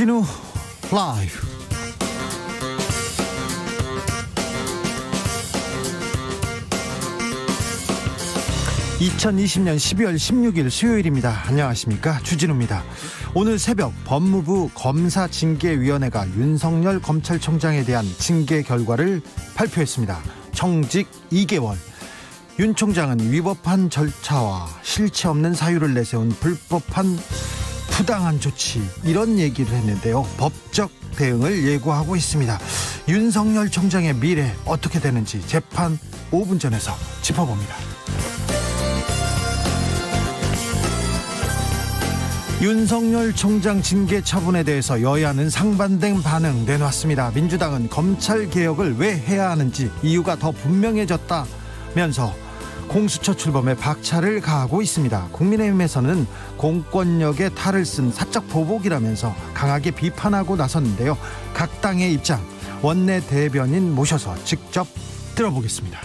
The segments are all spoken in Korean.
주진우 라이브. 2020년 12월 16일 수요일입니다. 안녕하십니까, 주진우입니다. 오늘 새벽 법무부 검사징계위원회가 윤석열 검찰총장에 대한 징계 결과를 발표했습니다. 정직 2개월. 윤 총장은 위법한 절차와 실체 없는 사유를 내세운 불법한 부당한 조치, 이런 얘기를 했는데요. 법적 대응을 예고하고 있습니다. 윤석열 총장의 미래 어떻게 되는지 재판 5분 전에서 짚어봅니다. 윤석열 총장 징계 처분에 대해서 여야는 상반된 반응 내놨습니다. 민주당은 검찰개혁을 왜 해야 하는지 이유가 더 분명해졌다면서 공수처 출범에 박차를 가하고 있습니다. 국민의힘에서는 공권력에 탈을 쓴 사적 보복이라면서 강하게 비판하고 나섰는데요. 각 당의 입장, 원내 대변인 모셔서 직접 들어보겠습니다.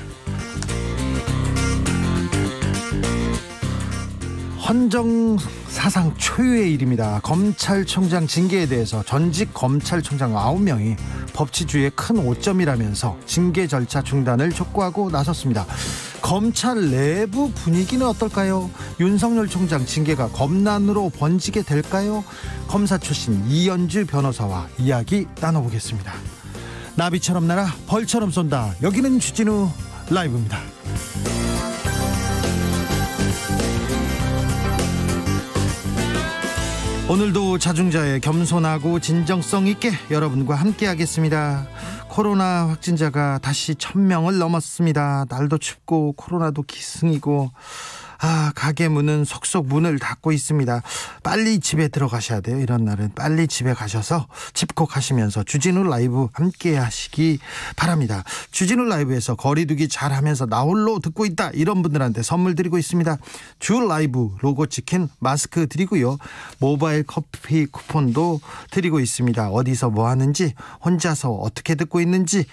헌정 사상 초유의 일입니다. 검찰총장 징계에 대해서 전직 검찰총장 9명이 법치주의의 큰 오점이라면서 징계 절차 중단을 촉구하고 나섰습니다. 검찰 내부 분위기는 어떨까요? 윤석열 총장 징계가 검난으로 번지게 될까요? 검사 출신 이현주 변호사와 이야기 나눠보겠습니다. 나비처럼 날아 벌처럼 쏜다. 여기는 주진우 라이브입니다. 오늘도 자중자애, 겸손하고 진정성 있게 여러분과 함께 하겠습니다. 코로나 확진자가 다시 1000명을 넘었습니다. 날도 춥고 코로나도 기승이고 가게 문은 속속 문을 닫고 있습니다. 빨리 집에 들어가셔야 돼요. 이런 날은 빨리 집에 가셔서 집콕하시면서 주진우 라이브 함께 하시기 바랍니다. 주진우 라이브에서 거리두기 잘하면서 나홀로 듣고 있다, 이런 분들한테 선물 드리고 있습니다. 주 라이브 로고 찍힌 마스크 드리고요. 모바일 커피 쿠폰도 드리고 있습니다. 어디서 뭐 하는지, 혼자서 어떻게 듣고 있는지,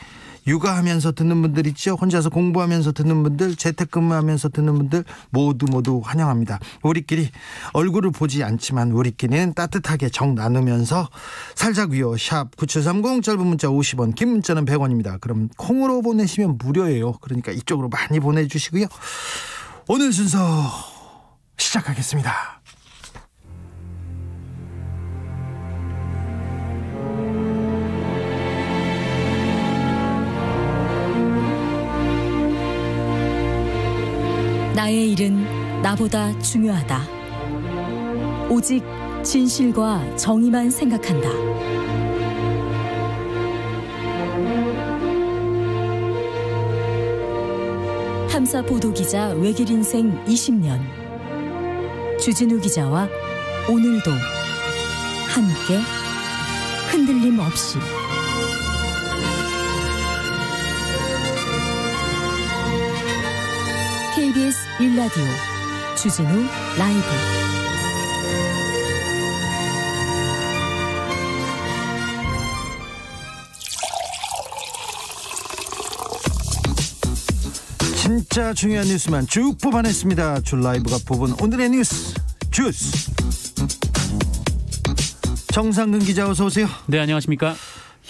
육아하면서 듣는 분들 있죠. 혼자서 공부하면서 듣는 분들, 재택근무하면서 듣는 분들 모두 환영합니다. 우리끼리 얼굴을 보지 않지만 우리끼리는 따뜻하게 정 나누면서 살자고요. 샵 9730, 짧은 문자 50원, 긴 문자는 100원입니다. 그럼 콩으로 보내시면 무료예요. 그러니까 이쪽으로 많이 보내주시고요. 오늘 순서 시작하겠습니다. 나의 일은 나보다 중요하다. 오직 진실과 정의만 생각한다. 탐사 보도기자 외길 인생 20년. 주진우 기자와 오늘도 함께, 흔들림 없이. KBS 1라디오 주진우 라이브. 진짜 중요한 뉴스만 쭉 뽑아냈습니다. 주 라이브가 뽑은 오늘의 뉴스 주스. 정상근 기자, 어서 오세요. 네, 안녕하십니까.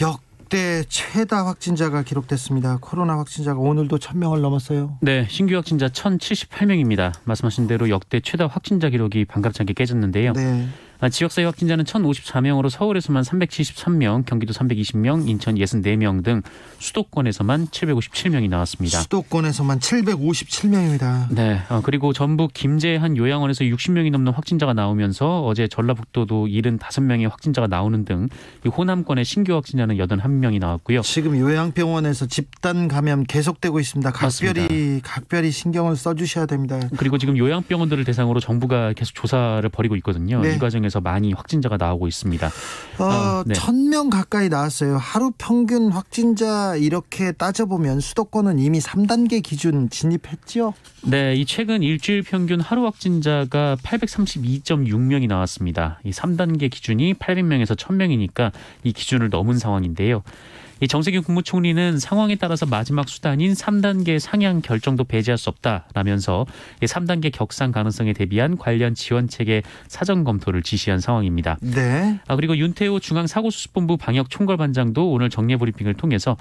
역대 최다 확진자가 기록됐습니다. 코로나 확진자가 오늘도 1000명을 넘었어요. 네, 신규 확진자 1078명입니다. 말씀하신 대로 역대 최다 확진자 기록이 반갑지 않게 깨졌는데요. 네. 지역사회 확진자는 1054명으로 서울에서만 373명, 경기도 320명, 인천 64명 등 수도권에서만 757명이 나왔습니다. 수도권에서만 757명입니다. 네, 그리고 전북 김제 한 요양원에서 60명이 넘는 확진자가 나오면서 어제 전라북도도 75명의 확진자가 나오는 등 호남권의 신규 확진자는 81명이 나왔고요. 지금 요양병원에서 집단 감염 계속되고 있습니다. 각별히 신경을 써주셔야 됩니다. 그리고 지금 요양병원들을 대상으로 정부가 계속 조사를 벌이고 있거든요. 네. 이 과정에서 많이 확진자가 나오고 있습니다. 네. 1000명 가까이 나왔어요. 하루 평균 확진자 이렇게 따져보면 수도권은 이미 3단계 기준 진입했죠? 네, 이 최근 일주일 평균 하루 확진자가 832.6명이 나왔습니다. 이 3단계 기준이 800명에서 1000명이니까 이 기준을 넘은 상황인데요. 이 정세균 국무총리는 상황에 따라서 마지막 수단인 3단계 상향 결정도 배제할 수 없다라면서 3단계 격상 가능성에 대비한 관련 지원책의 사전 검토를 지시한 상황입니다. 네. 그리고 윤태호 중앙사고수습본부 방역총괄반장도 오늘 정례 브리핑을 통해서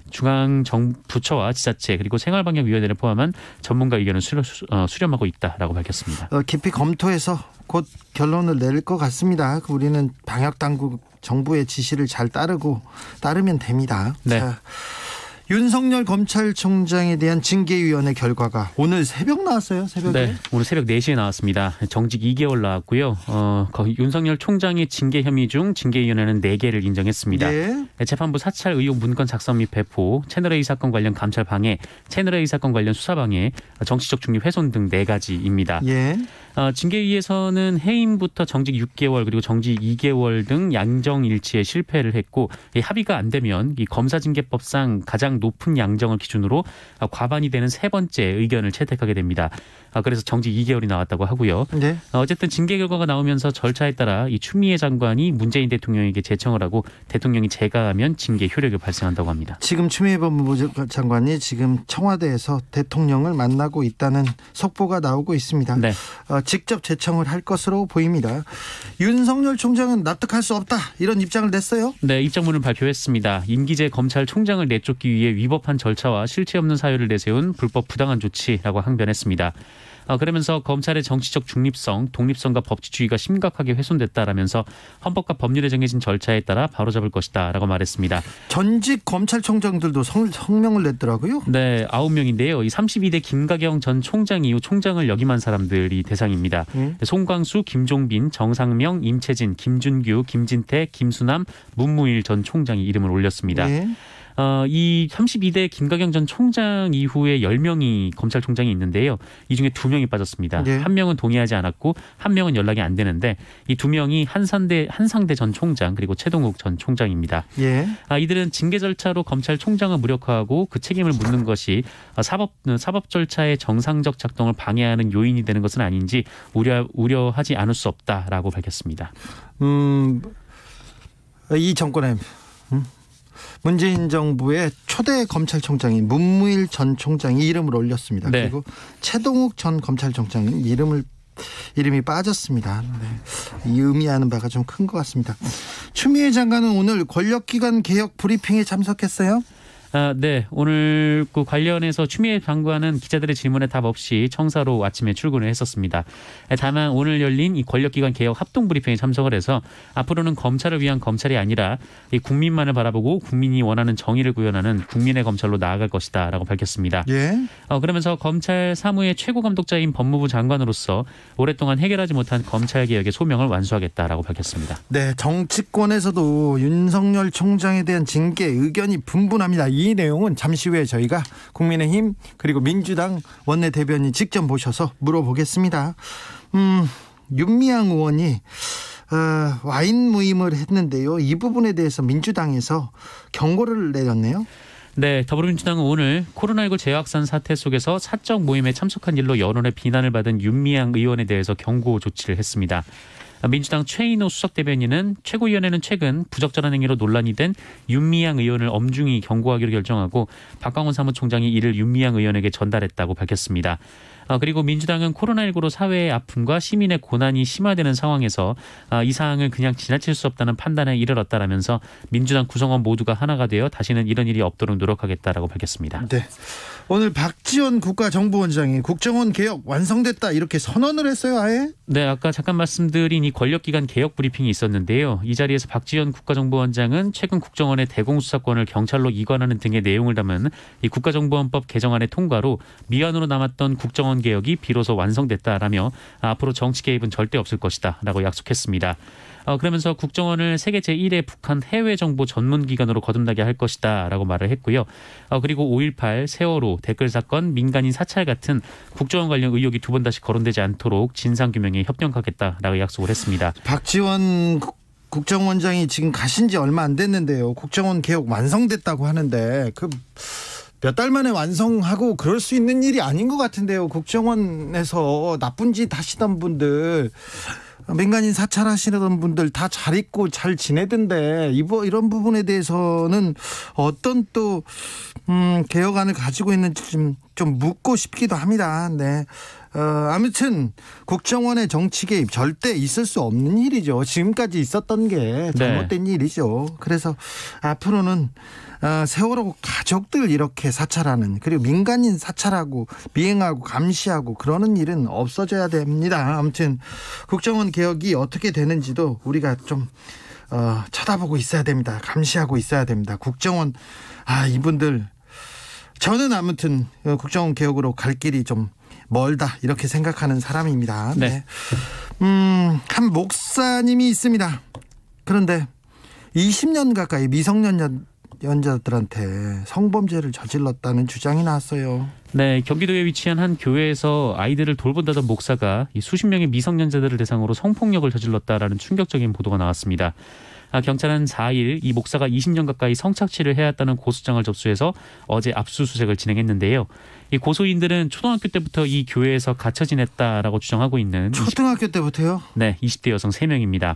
중앙정부처와 지자체 그리고 생활방역위원회를 포함한 전문가 의견을 수렴하고 있다라고 밝혔습니다. 깊이 검토해서 곧 결론을 낼 것 같습니다. 우리는 방역당국 정부의 지시를 잘 따르면 됩니다. 네. 자, 윤석열 검찰총장에 대한 징계위원회 결과가 오늘 새벽 나왔어요. 새벽에. 네, 오늘 새벽 4시에 나왔습니다. 정직 2개월 나왔고요. 윤석열 총장의 징계 혐의 중 징계위원회는 4개를 인정했습니다. 네. 재판부 사찰 의혹 문건 작성 및 배포, 채널A 사건 관련 감찰 방해, 채널A 사건 관련 수사 방해, 정치적 중립 훼손 등 4가지입니다. 예. 징계위에서는 해임부터 정직 6개월 그리고 정직 2개월 등 양정일치에 실패를 했고 합의가 안 되면 이 검사징계법상 가장 높은 양정을 기준으로 과반이 되는 3번째 의견을 채택하게 됩니다. 그래서 정직 2개월이 나왔다고 하고요. 네. 어쨌든 징계 결과가 나오면서 절차에 따라 이 추미애 장관이 문재인 대통령에게 제청을 하고 대통령이 재가하면 징계 효력이 발생한다고 합니다. 지금 추미애 법무부 장관이 지금 청와대에서 대통령을 만나고 있다는 속보가 나오고 있습니다. 네. 직접 제청을 할 것으로 보입니다. 윤석열 총장은 납득할 수 없다 이런 입장을 냈어요. 네, 입장문을 발표했습니다. 임기제 검찰총장을 내쫓기 위해 위법한 절차와 실체 없는 사유를 내세운 불법 부당한 조치라고 항변했습니다. 그러면서 검찰의 정치적 중립성, 독립성과 법치주의가 심각하게 훼손됐다라면서 헌법과 법률에 정해진 절차에 따라 바로잡을 것이다라고 말했습니다. 전직 검찰총장들도 성명을 냈더라고요. 네, 9명인데요. 이 32대 김가경 전 총장 이후 총장을 역임한 사람들이 대상입니다. 송광수, 김종빈, 정상명, 임채진, 김준규, 김진태, 김수남, 문무일 전 총장이 이름을 올렸습니다. 네. 이 32대 김가경 전 총장 이후에 10명이 검찰총장이 있는데요. 이 중에 2명이 빠졌습니다. 네. 1명은 동의하지 않았고 1명은 연락이 안 되는데 이 2명이 한상대 전 총장 그리고 최동욱 전 총장입니다. 예. 이들은 징계 절차로 검찰총장을 무력화하고 그 책임을 묻는 것이 사법 절차의 정상적 작동을 방해하는 요인이 되는 것은 아닌지 우려하지 않을 수 없다라고 밝혔습니다. 이 정권의 문재인 정부의 초대 검찰총장인 문무일 전 총장이 이름을 올렸습니다. 네. 그리고 최동욱 전 검찰총장은 이름이 빠졌습니다. 네. 이 의미하는 바가 좀 큰 것 같습니다. 추미애 장관은 오늘 권력기관 개혁 브리핑에 참석했어요. 네, 오늘 그 관련해서 추미애 장관은 기자들의 질문에 답 없이 청사로 아침에 출근을 했었습니다. 다만 오늘 열린 이 권력기관 개혁 합동 브리핑에 참석을 해서 앞으로는 검찰을 위한 검찰이 아니라 이 국민만을 바라보고 국민이 원하는 정의를 구현하는 국민의 검찰로 나아갈 것이다라고 밝혔습니다. 예. 그러면서 검찰 사무의 최고 감독자인 법무부 장관으로서 오랫동안 해결하지 못한 검찰 개혁의 소명을 완수하겠다라고 밝혔습니다. 네, 정치권에서도 윤석열 총장에 대한 징계 의견이 분분합니다. 이 내용은 잠시 후에 저희가 국민의힘 그리고 민주당 원내대변인 직접 모셔서 물어보겠습니다. 윤미향 의원이 와인 모임을 했는데요. 이 부분에 대해서 민주당에서 경고를 내렸네요. 네, 더불어민주당은 오늘 코로나19 재확산 사태 속에서 사적 모임에 참석한 일로 여론의 비난을 받은 윤미향 의원에 대해서 경고 조치를 했습니다. 민주당 최인호 수석대변인은 최고위원회는 최근 부적절한 행위로 논란이 된 윤미향 의원을 엄중히 경고하기로 결정하고 박광원 사무총장이 이를 윤미향 의원에게 전달했다고 밝혔습니다. 그리고 민주당은 코로나19로 사회의 아픔과 시민의 고난이 심화되는 상황에서 이 사항을 그냥 지나칠 수 없다는 판단에 이르렀다라면서 민주당 구성원 모두가 하나가 되어 다시는 이런 일이 없도록 노력하겠다라고 밝혔습니다. 네. 오늘 박지원 국가정보원장이 국정원 개혁 완성됐다 이렇게 선언을 했어요, 아예? 네, 아까 잠깐 말씀드린 이 권력기관 개혁 브리핑이 있었는데요. 이 자리에서 박지원 국가정보원장은 최근 국정원의 대공수사권을 경찰로 이관하는 등의 내용을 담은 이 국가정보원법 개정안의 통과로 미완으로 남았던 국정원 개혁이 비로소 완성됐다라며 앞으로 정치 개입은 절대 없을 것이다라고 약속했습니다. 그러면서 국정원을 세계 제1의 북한 해외 정보 전문 기관으로 거듭나게 할 것이다라고 말을 했고요. 그리고 5.18, 세월호, 댓글 사건, 민간인 사찰 같은 국정원 관련 의혹이 두 번 다시 거론되지 않도록 진상규명에 협력하겠다라고 약속을 했습니다. 박지원 국정원장이 지금 가신 지 얼마 안 됐는데요. 국정원 개혁 완성됐다고 하는데 몇 달 만에 완성하고 그럴 수 있는 일이 아닌 것 같은데요. 국정원에서 나쁜 짓 하시던 분들 민간인 사찰하시는 분들 다 잘 있고 잘 지내던데 이런 부분에 대해서는 어떤 또 개혁안을 가지고 있는지 좀 묻고 싶기도 합니다. 네. 아무튼 국정원의 정치 개입 절대 있을 수 없는 일이죠. 지금까지 있었던 게 잘못된 일이죠. 그래서 앞으로는 세월호 가족들 이렇게 사찰하는, 그리고 민간인 사찰하고 미행하고 감시하고 그러는 일은 없어져야 됩니다. 아무튼 국정원 개혁이 어떻게 되는지도 우리가 좀 쳐다보고 있어야 됩니다. 감시하고 있어야 됩니다. 국정원 이분들, 저는 아무튼 국정원 개혁으로 갈 길이 좀 멀다 이렇게 생각하는 사람입니다. 네. 한 목사님이 있습니다. 그런데 20년 가까이 미성년자들한테 성범죄를 저질렀다는 주장이 나왔어요. 네, 경기도에 위치한 한 교회에서 아이들을 돌본다던 목사가 이 수십 명의 미성년자들을 대상으로 성폭력을 저질렀다라는 충격적인 보도가 나왔습니다. 경찰은 4일 이 목사가 20년 가까이 성착취를 해왔다는 고소장을 접수해서 어제 압수수색을 진행했는데요. 이 고소인들은 초등학교 때부터 이 교회에서 갇혀 지냈다라고 주장하고 있는 초등학교 때부터요? 네, 20대 여성 3명입니다.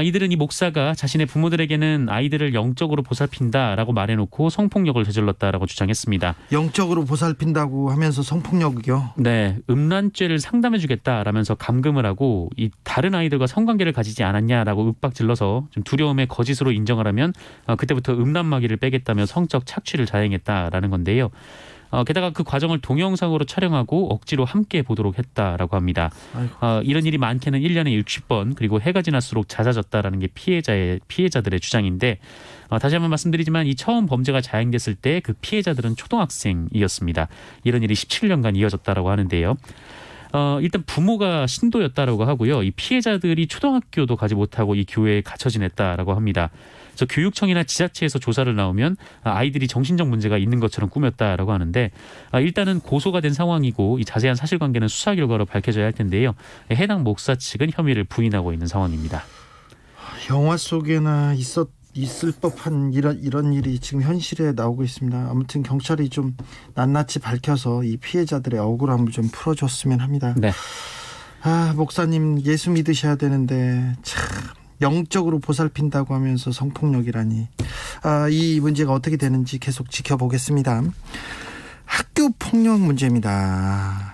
이들은 이 목사가 자신의 부모들에게는 아이들을 영적으로 보살핀다라고 말해놓고 성폭력을 저질렀다라고 주장했습니다. 영적으로 보살핀다고 하면서 성폭력이요? 네, 음란죄를 상담해주겠다라면서 감금을 하고 이 다른 아이들과 성관계를 가지지 않았냐라고 윽박질러서 좀 두려움에 거짓으로 인정을 하면 그때부터 음란마귀를 빼겠다며 성적 착취를 자행했다라는 건데요. 게다가 그 과정을 동영상으로 촬영하고 억지로 함께 보도록 했다라고 합니다. 이런 일이 많게는 1년에 60번 그리고 해가 지날수록 잦아졌다라는 게 피해자들의 주장인데, 다시 한번 말씀드리지만 이 처음 범죄가 자행됐을 때 그 피해자들은 초등학생이었습니다. 이런 일이 17년간 이어졌다라고 하는데요. 일단 부모가 신도였다라고 하고요. 이 피해자들이 초등학교도 가지 못하고 이 교회에 갇혀 지냈다라고 합니다. 그래서 교육청이나 지자체에서 조사를 나오면 아이들이 정신적 문제가 있는 것처럼 꾸몄다라고 하는데, 일단은 고소가 된 상황이고 이 자세한 사실관계는 수사 결과로 밝혀져야 할 텐데요. 해당 목사 측은 혐의를 부인하고 있는 상황입니다. 영화 속에나 있을 법한 이런 일이 지금 현실에 나오고 있습니다. 아무튼 경찰이 좀 낱낱이 밝혀서 이 피해자들의 억울함을 좀 풀어줬으면 합니다. 네. 목사님 예수 믿으셔야 되는데 참 영적으로 보살핀다고 하면서 성폭력이라니. 이 문제가 어떻게 되는지 계속 지켜보겠습니다. 학교 폭력 문제입니다.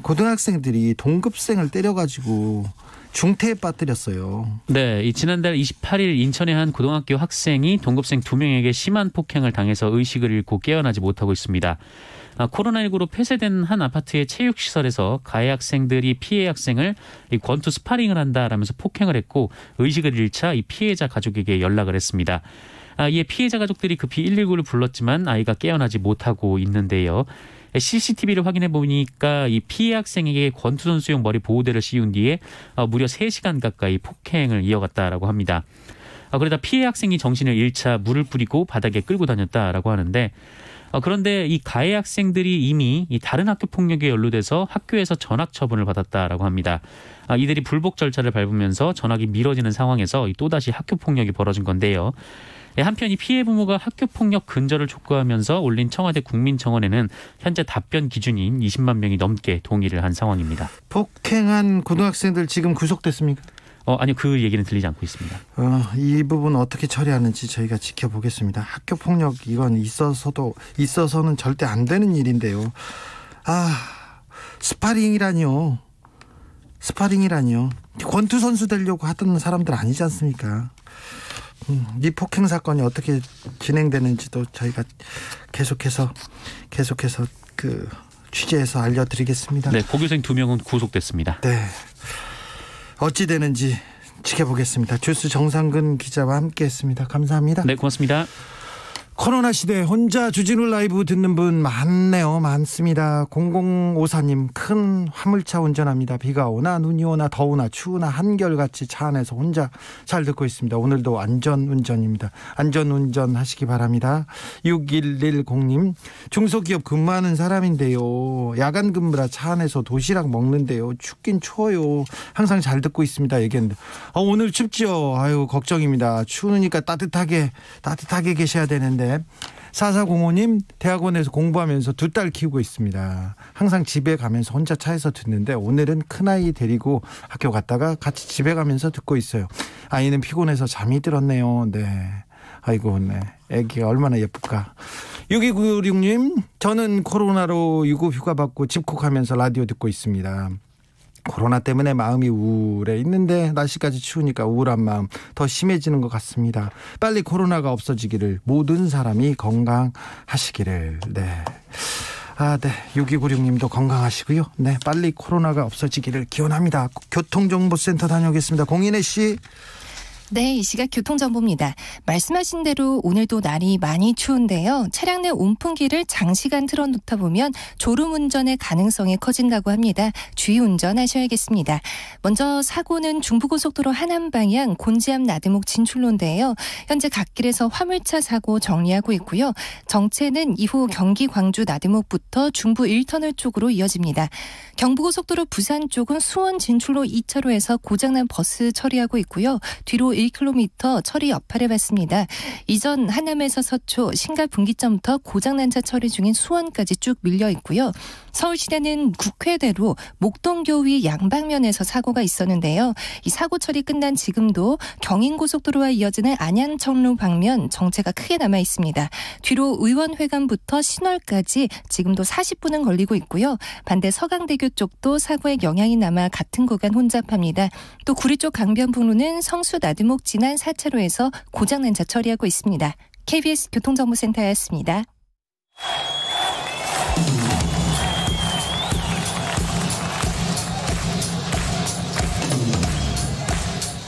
고등학생들이 동급생을 때려가지고 중태에 빠뜨렸어요. 네, 지난달 28일 인천의 한 고등학교 학생이 동급생 2명에게 심한 폭행을 당해서 의식을 잃고 깨어나지 못하고 있습니다. 코로나19로 폐쇄된 한 아파트의 체육시설에서 가해 학생들이 피해 학생을 권투 스파링을 한다라면서 폭행을 했고, 의식을 잃자 이 피해자 가족에게 연락을 했습니다. 이에 피해자 가족들이 급히 119를 불렀지만 아이가 깨어나지 못하고 있는데요. CCTV를 확인해 보니까 이 피해 학생에게 권투 선수용 머리 보호대를 씌운 뒤에 무려 3시간 가까이 폭행을 이어갔다라고 합니다. 그러다 피해 학생이 정신을 잃자 물을 뿌리고 바닥에 끌고 다녔다라고 하는데, 그런데 이 가해 학생들이 이미 이 다른 학교 폭력에 연루돼서 학교에서 전학 처분을 받았다라고 합니다. 이들이 불복 절차를 밟으면서 전학이 미뤄지는 상황에서 또다시 학교 폭력이 벌어진 건데요. 한편 이 피해 부모가 학교폭력 근절을 촉구하면서 올린 청와대 국민청원에는 현재 답변 기준인 20만 명이 넘게 동의를 한 상황입니다. 폭행한 고등학생들 지금 구속됐습니까? 아니요, 그 얘기는 들리지 않고 있습니다. 이 부분 어떻게 처리하는지 저희가 지켜보겠습니다. 학교폭력 이건 있어서는 절대 안 되는 일인데요. 스파링이라니요. 권투 선수 되려고 하던 사람들 아니지 않습니까? 이 폭행 사건이 어떻게 진행되는지도 저희가 계속해서 그 취재해서 알려드리겠습니다. 네, 고교생 2명은 구속됐습니다. 네, 어찌 되는지 지켜보겠습니다. 주스 정상근 기자와 함께했습니다. 감사합니다. 네, 고맙습니다. 코로나 시대 혼자 주진우 라이브 듣는 분 많습니다. 0054님, 큰 화물차 운전합니다. 비가 오나 눈이 오나 더우나 추우나 한결같이 차 안에서 혼자 잘 듣고 있습니다. 오늘도 안전운전입니다. 안전운전 하시기 바랍니다. 6110님, 중소기업 근무하는 사람인데요, 야간 근무라 차 안에서 도시락 먹는데요, 춥긴 추워요. 항상 잘 듣고 있습니다. 얘기했는데 오늘 춥죠. 걱정입니다. 추우니까 따뜻하게 계셔야 되는데. 4405님 대학원에서 공부하면서 2딸 키우고 있습니다. 항상 집에 가면서 혼자 차에서 듣는데 오늘은 큰아이 데리고 학교 갔다가 같이 집에 가면서 듣고 있어요. 아이는 피곤해서 잠이 들었네요. 네. 아이고, 네. 애기가 얼마나 예쁠까. 6296님, 저는 코로나로 유급 휴가 받고 집콕하면서 라디오 듣고 있습니다. 코로나 때문에 마음이 우울해 있는데 날씨까지 추우니까 우울한 마음 더 심해지는 것 같습니다. 빨리 코로나가 없어지기를, 모든 사람이 건강하시기를. 네. 네. 6296님도 건강하시고요. 네. 빨리 코로나가 없어지기를 기원합니다. 교통정보센터 다녀오겠습니다. 공인혜 씨. 네, 이 시각 교통정보입니다. 말씀하신 대로 오늘도 날이 많이 추운데요. 차량 내 온풍기를 장시간 틀어놓다 보면 졸음운전의 가능성이 커진다고 합니다. 주의 운전하셔야겠습니다. 먼저 사고는 중부고속도로 하남 방향 곤지암 나들목 진출로인데요. 현재 갓길에서 화물차 사고 정리하고 있고요. 정체는 이후 경기 광주 나들목부터 중부 1터널 쪽으로 이어집니다. 경부고속도로 부산 쪽은 수원 진출로 2차로에서 고장난 버스 처리하고 있고요. 뒤로 1km 처리 여파를 받습니다. 이전 하남에서 서초 신갈 분기점부터 고장난 차 처리 중인 수원까지 쭉 밀려 있고요. 서울시내는 국회대로 목동교위 양방면에서 사고가 있었는데요. 이 사고 처리 끝난 지금도 경인고속도로와 이어지는 안양청로 방면 정체가 크게 남아 있습니다. 뒤로 의원회관부터 신월까지 지금도 40분은 걸리고 있고요. 반대 서강대교 쪽도 사고의 영향이 남아 같은 구간 혼잡합니다. 또 구리 쪽 강변북로는 성수 나들목 지난 4차로에서 고장난 차 처리하고 있습니다. KBS 교통정보센터였습니다.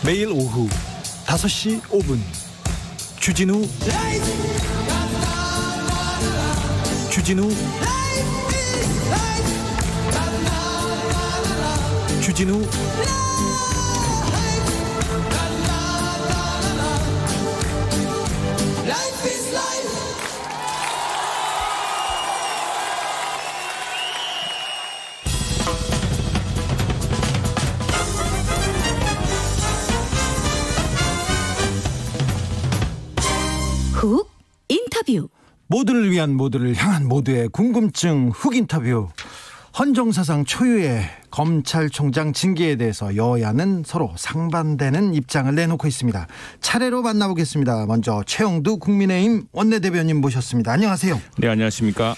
매일 오후 5시 5분 주진우 훅 인터뷰. 모두를 위한, 모두를 향한, 모두의 궁금증 훅 인터뷰. 헌정사상 초유의 검찰총장 징계에 대해서 여야는 서로 상반되는 입장을 내놓고 있습니다. 차례로 만나보겠습니다. 먼저 최영두 국민의힘 원내대변인 모셨습니다. 안녕하세요. 네, 안녕하십니까.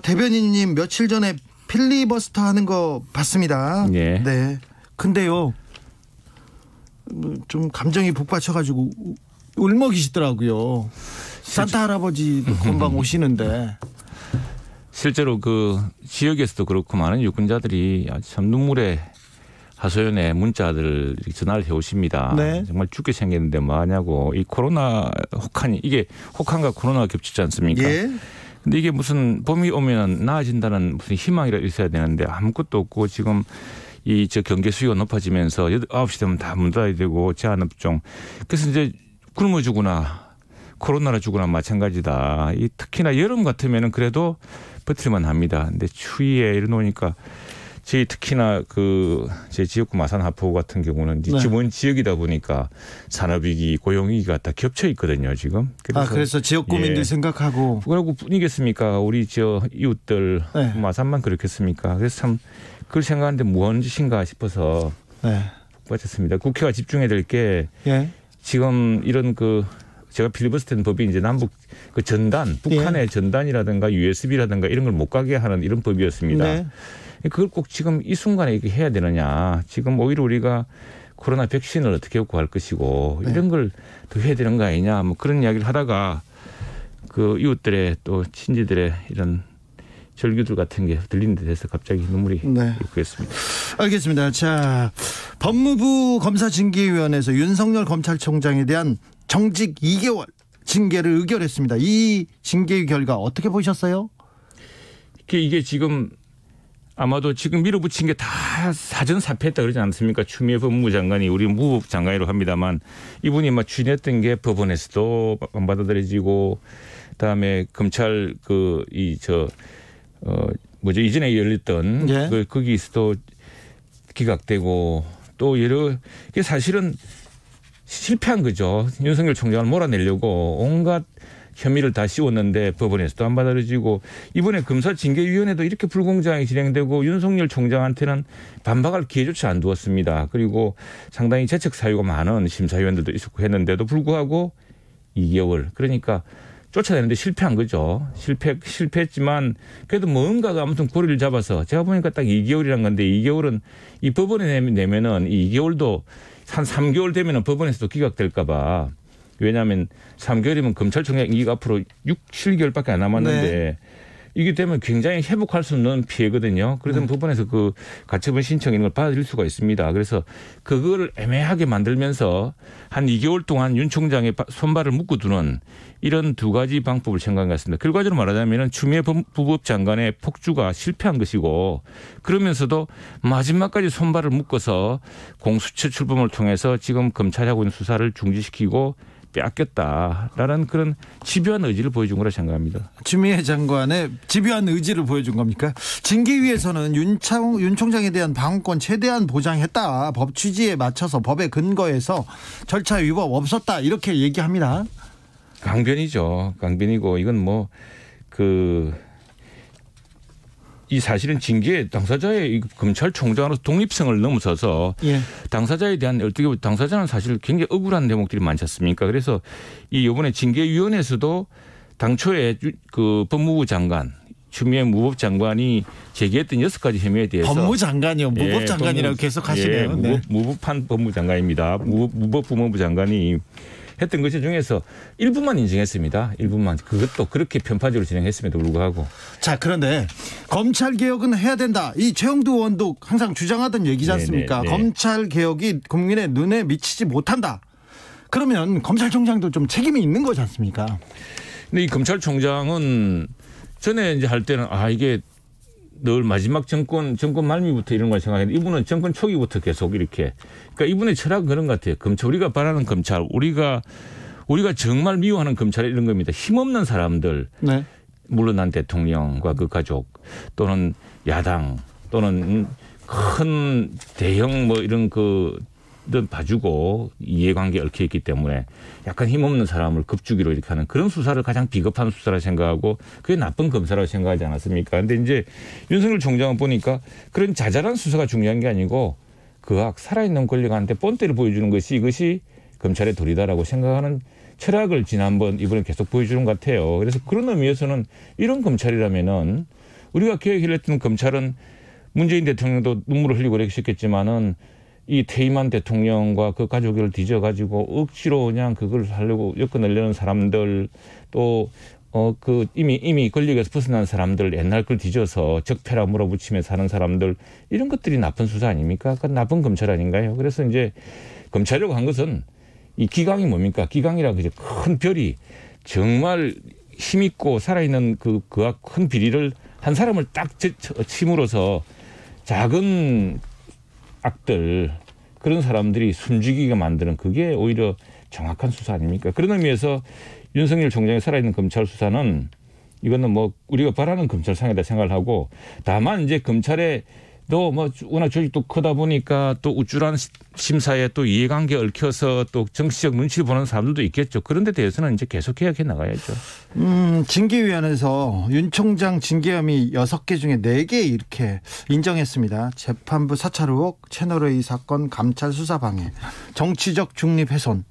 대변인님, 며칠 전에 필리버스터 하는 거 봤습니다. 예. 네. 근데요, 좀 감정이 북받쳐가지고 울먹이시더라고요. 산타 할아버지도 금방 오시는데. 실제로 그 지역에서도 그렇고 많은 유권자들이 참 눈물의 하소연에 문자들을 전화를 해오십니다. 네. 정말 죽게 생겼는데 뭐하냐고. 이 코로나 혹한이, 이게 혹한과 코로나가 겹치지 않습니까? 예. 근데 이게 무슨 봄이 오면 나아진다는 무슨 희망이라 있어야 되는데 아무것도 없고, 지금 이 저 경계 수요가 높아지면서 9시 되면 다 문 닫아야 되고 제한업종. 그래서 이제 굶어 죽으나 코로나로 죽으나 마찬가지다. 이 특히나 여름 같으면은 그래도 버틸만 합니다. 근데 추위에 이러놓으니까 저희 특히나 그 제 지역구 마산 하포 같은 경우는 이제 지원 지역이다 보니까 산업위기, 고용위기가 다 겹쳐 있거든요, 지금. 그래서 지역 구민들 생각하고. 그러고 뿐이겠습니까? 우리 저 이웃들 마산만 그렇겠습니까? 그래서 참 그걸 생각하는데 무언 짓인가 싶어서 빠졌습니다. 국회가 집중해야 될 게 지금 이런 그 제가 필리버스터는 법이 이제 남북 그 전단, 북한의 전단이라든가 USB라든가 이런 걸 못 가게 하는 이런 법이었습니다. 네. 그걸 꼭 지금 이 순간에 이렇게 해야 되느냐. 지금 오히려 우리가 코로나 백신을 어떻게 확보할 것이고 이런 걸 더 해야 되는 거 아니냐. 뭐 그런 이야기를 하다가 그 이웃들의 또 친지들의 이런 절규들 같은 게 들리는 데 대해서 갑자기 눈물이 맺혔습니다. 알겠습니다. 자, 법무부 검사징계위원회에서 윤석열 검찰총장에 대한 정직 2개월 징계를 의결했습니다. 이 징계 결과 어떻게 보셨어요? 이게 지금 아마도 지금 밀어붙인 게 다 사전 사퇴했다 그러지 않습니까? 추미애 법무부 장관이, 우리 무법 장관이라고 합니다만, 이분이 막 추진했던 게 법원에서도 안 받아들여지고, 그다음에 검찰 이전에 열렸던 거기서도 기각되고, 또 여러 이게 사실은 실패한 거죠. 윤석열 총장을 몰아내려고 온갖 혐의를 다 씌웠는데 법원에서도 안 받아들여지고 이번에 검사징계위원회도 이렇게 불공정하게 진행되고 윤석열 총장한테는 반박할 기회조차 안 두었습니다. 그리고 상당히 재책 사유가 많은 심사위원들도 있었고 했는데도 불구하고 2개월 그러니까 쫓아내는데 실패한 거죠. 실패했지만 그래도 뭔가가 아무튼 고리를 잡아서 제가 보니까 딱 2개월이란 건데 2개월은 이 법원에 내면은 이 2개월도 한 3개월 되면은 법원에서도 기각될까 봐. 왜냐하면 3개월이면 검찰총장 임기가 앞으로 7개월밖에 안 남았는데 네. 이게 되면 굉장히 회복할 수 없는 피해거든요. 그래서 법원에서 그 가처분 신청 이런 걸 받아들일 수가 있습니다. 그래서 그걸 애매하게 만들면서 한 2개월 동안 윤 총장의 손발을 묶어두는 이런 두 가지 방법을 생각한 것 같습니다. 결과적으로 말하자면 추미애 부법 장관의 폭주가 실패한 것이고 그러면서도 마지막까지 손발을 묶어서 공수처 출범을 통해서 지금 검찰이 하고 있는 수사를 중지시키고 빼앗겼다라는 그런 집요한 의지를 보여준 거라 생각합니다. 추미애 장관의 집요한 의지를 보여준 겁니까? 징계위에서는 윤 총장에 대한 방어권 최대한 보장했다. 법 취지에 맞춰서 법에 근거해서 절차 위법 없었다. 이렇게 얘기합니다. 강변이죠. 강변이고 이건 뭐 이 사실은 징계 당사자의 검찰총장으로서 독립성을 넘어서서 예. 당사자에 대한 어떻게 보면 당사자는 사실 굉장히 억울한 대목들이 많지 않습니까? 그래서 이 이번에 징계위원회에서도 당초에 그 법무부 장관 추미애 무법장관이 제기했던 6가지 혐의에 대해서 법무장관이요. 무법장관이라고 계속 하시네요. 네. 무법한 법무장관입니다. 무법 법무부 장관이 했던 것 중에서 일부만 인정했습니다. 일부만. 그것도 그렇게 편파적으로 진행했음에도 불구하고. 자, 그런데 검찰개혁은 해야 된다. 이 최영두 의원도 항상 주장하던 얘기지 않습니까? 검찰개혁이 국민의 눈에 미치지 못한다. 그러면 검찰총장도 좀 책임이 있는 거지 않습니까? 근데 이 검찰총장은 전에 이제 할 때는 이게 늘 마지막 정권 말미부터 이런 걸 생각했는데 이분은 정권 초기부터 계속 이렇게. 그러니까 이분의 철학은 그런 것 같아요. 우리가 바라는 검찰, 우리가 정말 미워하는 검찰이 이런 겁니다. 힘없는 사람들, 네. 물러난 대통령과 그 가족 또는 야당 또는 큰 대형 뭐 이런 봐주고 이해관계에 얽혀 있기 때문에 약간 힘없는 사람을 급주기로 이렇게 하는 그런 수사를 가장 비겁한 수사라 생각하고 그게 나쁜 검사라고 생각하지 않았습니까? 그런데 이제 윤석열 총장은 보니까 그런 자잘한 수사가 중요한 게 아니고 살아있는 권력한테 본때를 보여주는 것이 이것이 검찰의 도리다라고 생각하는 철학을 이번에 계속 보여주는 것 같아요. 그래서 그런 의미에서는 이런 검찰이라면은 우리가 계획했던 검찰은 문재인 대통령도 눈물을 흘리고 그랬겠지만은 이 퇴임한 대통령과 그 가족을 뒤져가지고 억지로 그냥 그걸 하려고 엮어내려는 사람들 또 이미 권력에서 벗어난 사람들 옛날 걸 뒤져서 적폐라 물어붙이며 사는 사람들 이런 것들이 나쁜 수사 아닙니까? 그건 나쁜 검찰 아닌가요? 그래서 이제 검찰이라고 한 것은 이 기강이 뭡니까? 기강이라고 이제 큰 별이 정말 힘있고 살아있는 그 큰 비리를 한 사람을 딱 침으로써 작은 악들 그런 사람들이 숨죽이게 만드는 그게 오히려 정확한 수사 아닙니까? 그런 의미에서 윤석열 총장이 살아있는 검찰 수사는 이거는 뭐 우리가 바라는 검찰상이다 생각을 하고 다만 이제 검찰에 또 뭐 워낙 조직도 크다 보니까 또 우쭐한 심사에 또 이해관계에 얽혀서 또 정치적 눈치를 보는 사람들도 있겠죠. 그런 데 대해서는 이제 계속 개혁해 나가야죠. 징계위원회에서 윤 총장 징계 혐의 6개 중에 4개 이렇게 인정했습니다. 재판부 사찰 의혹, 채널A 사건, 감찰 수사 방해, 정치적 중립 훼손.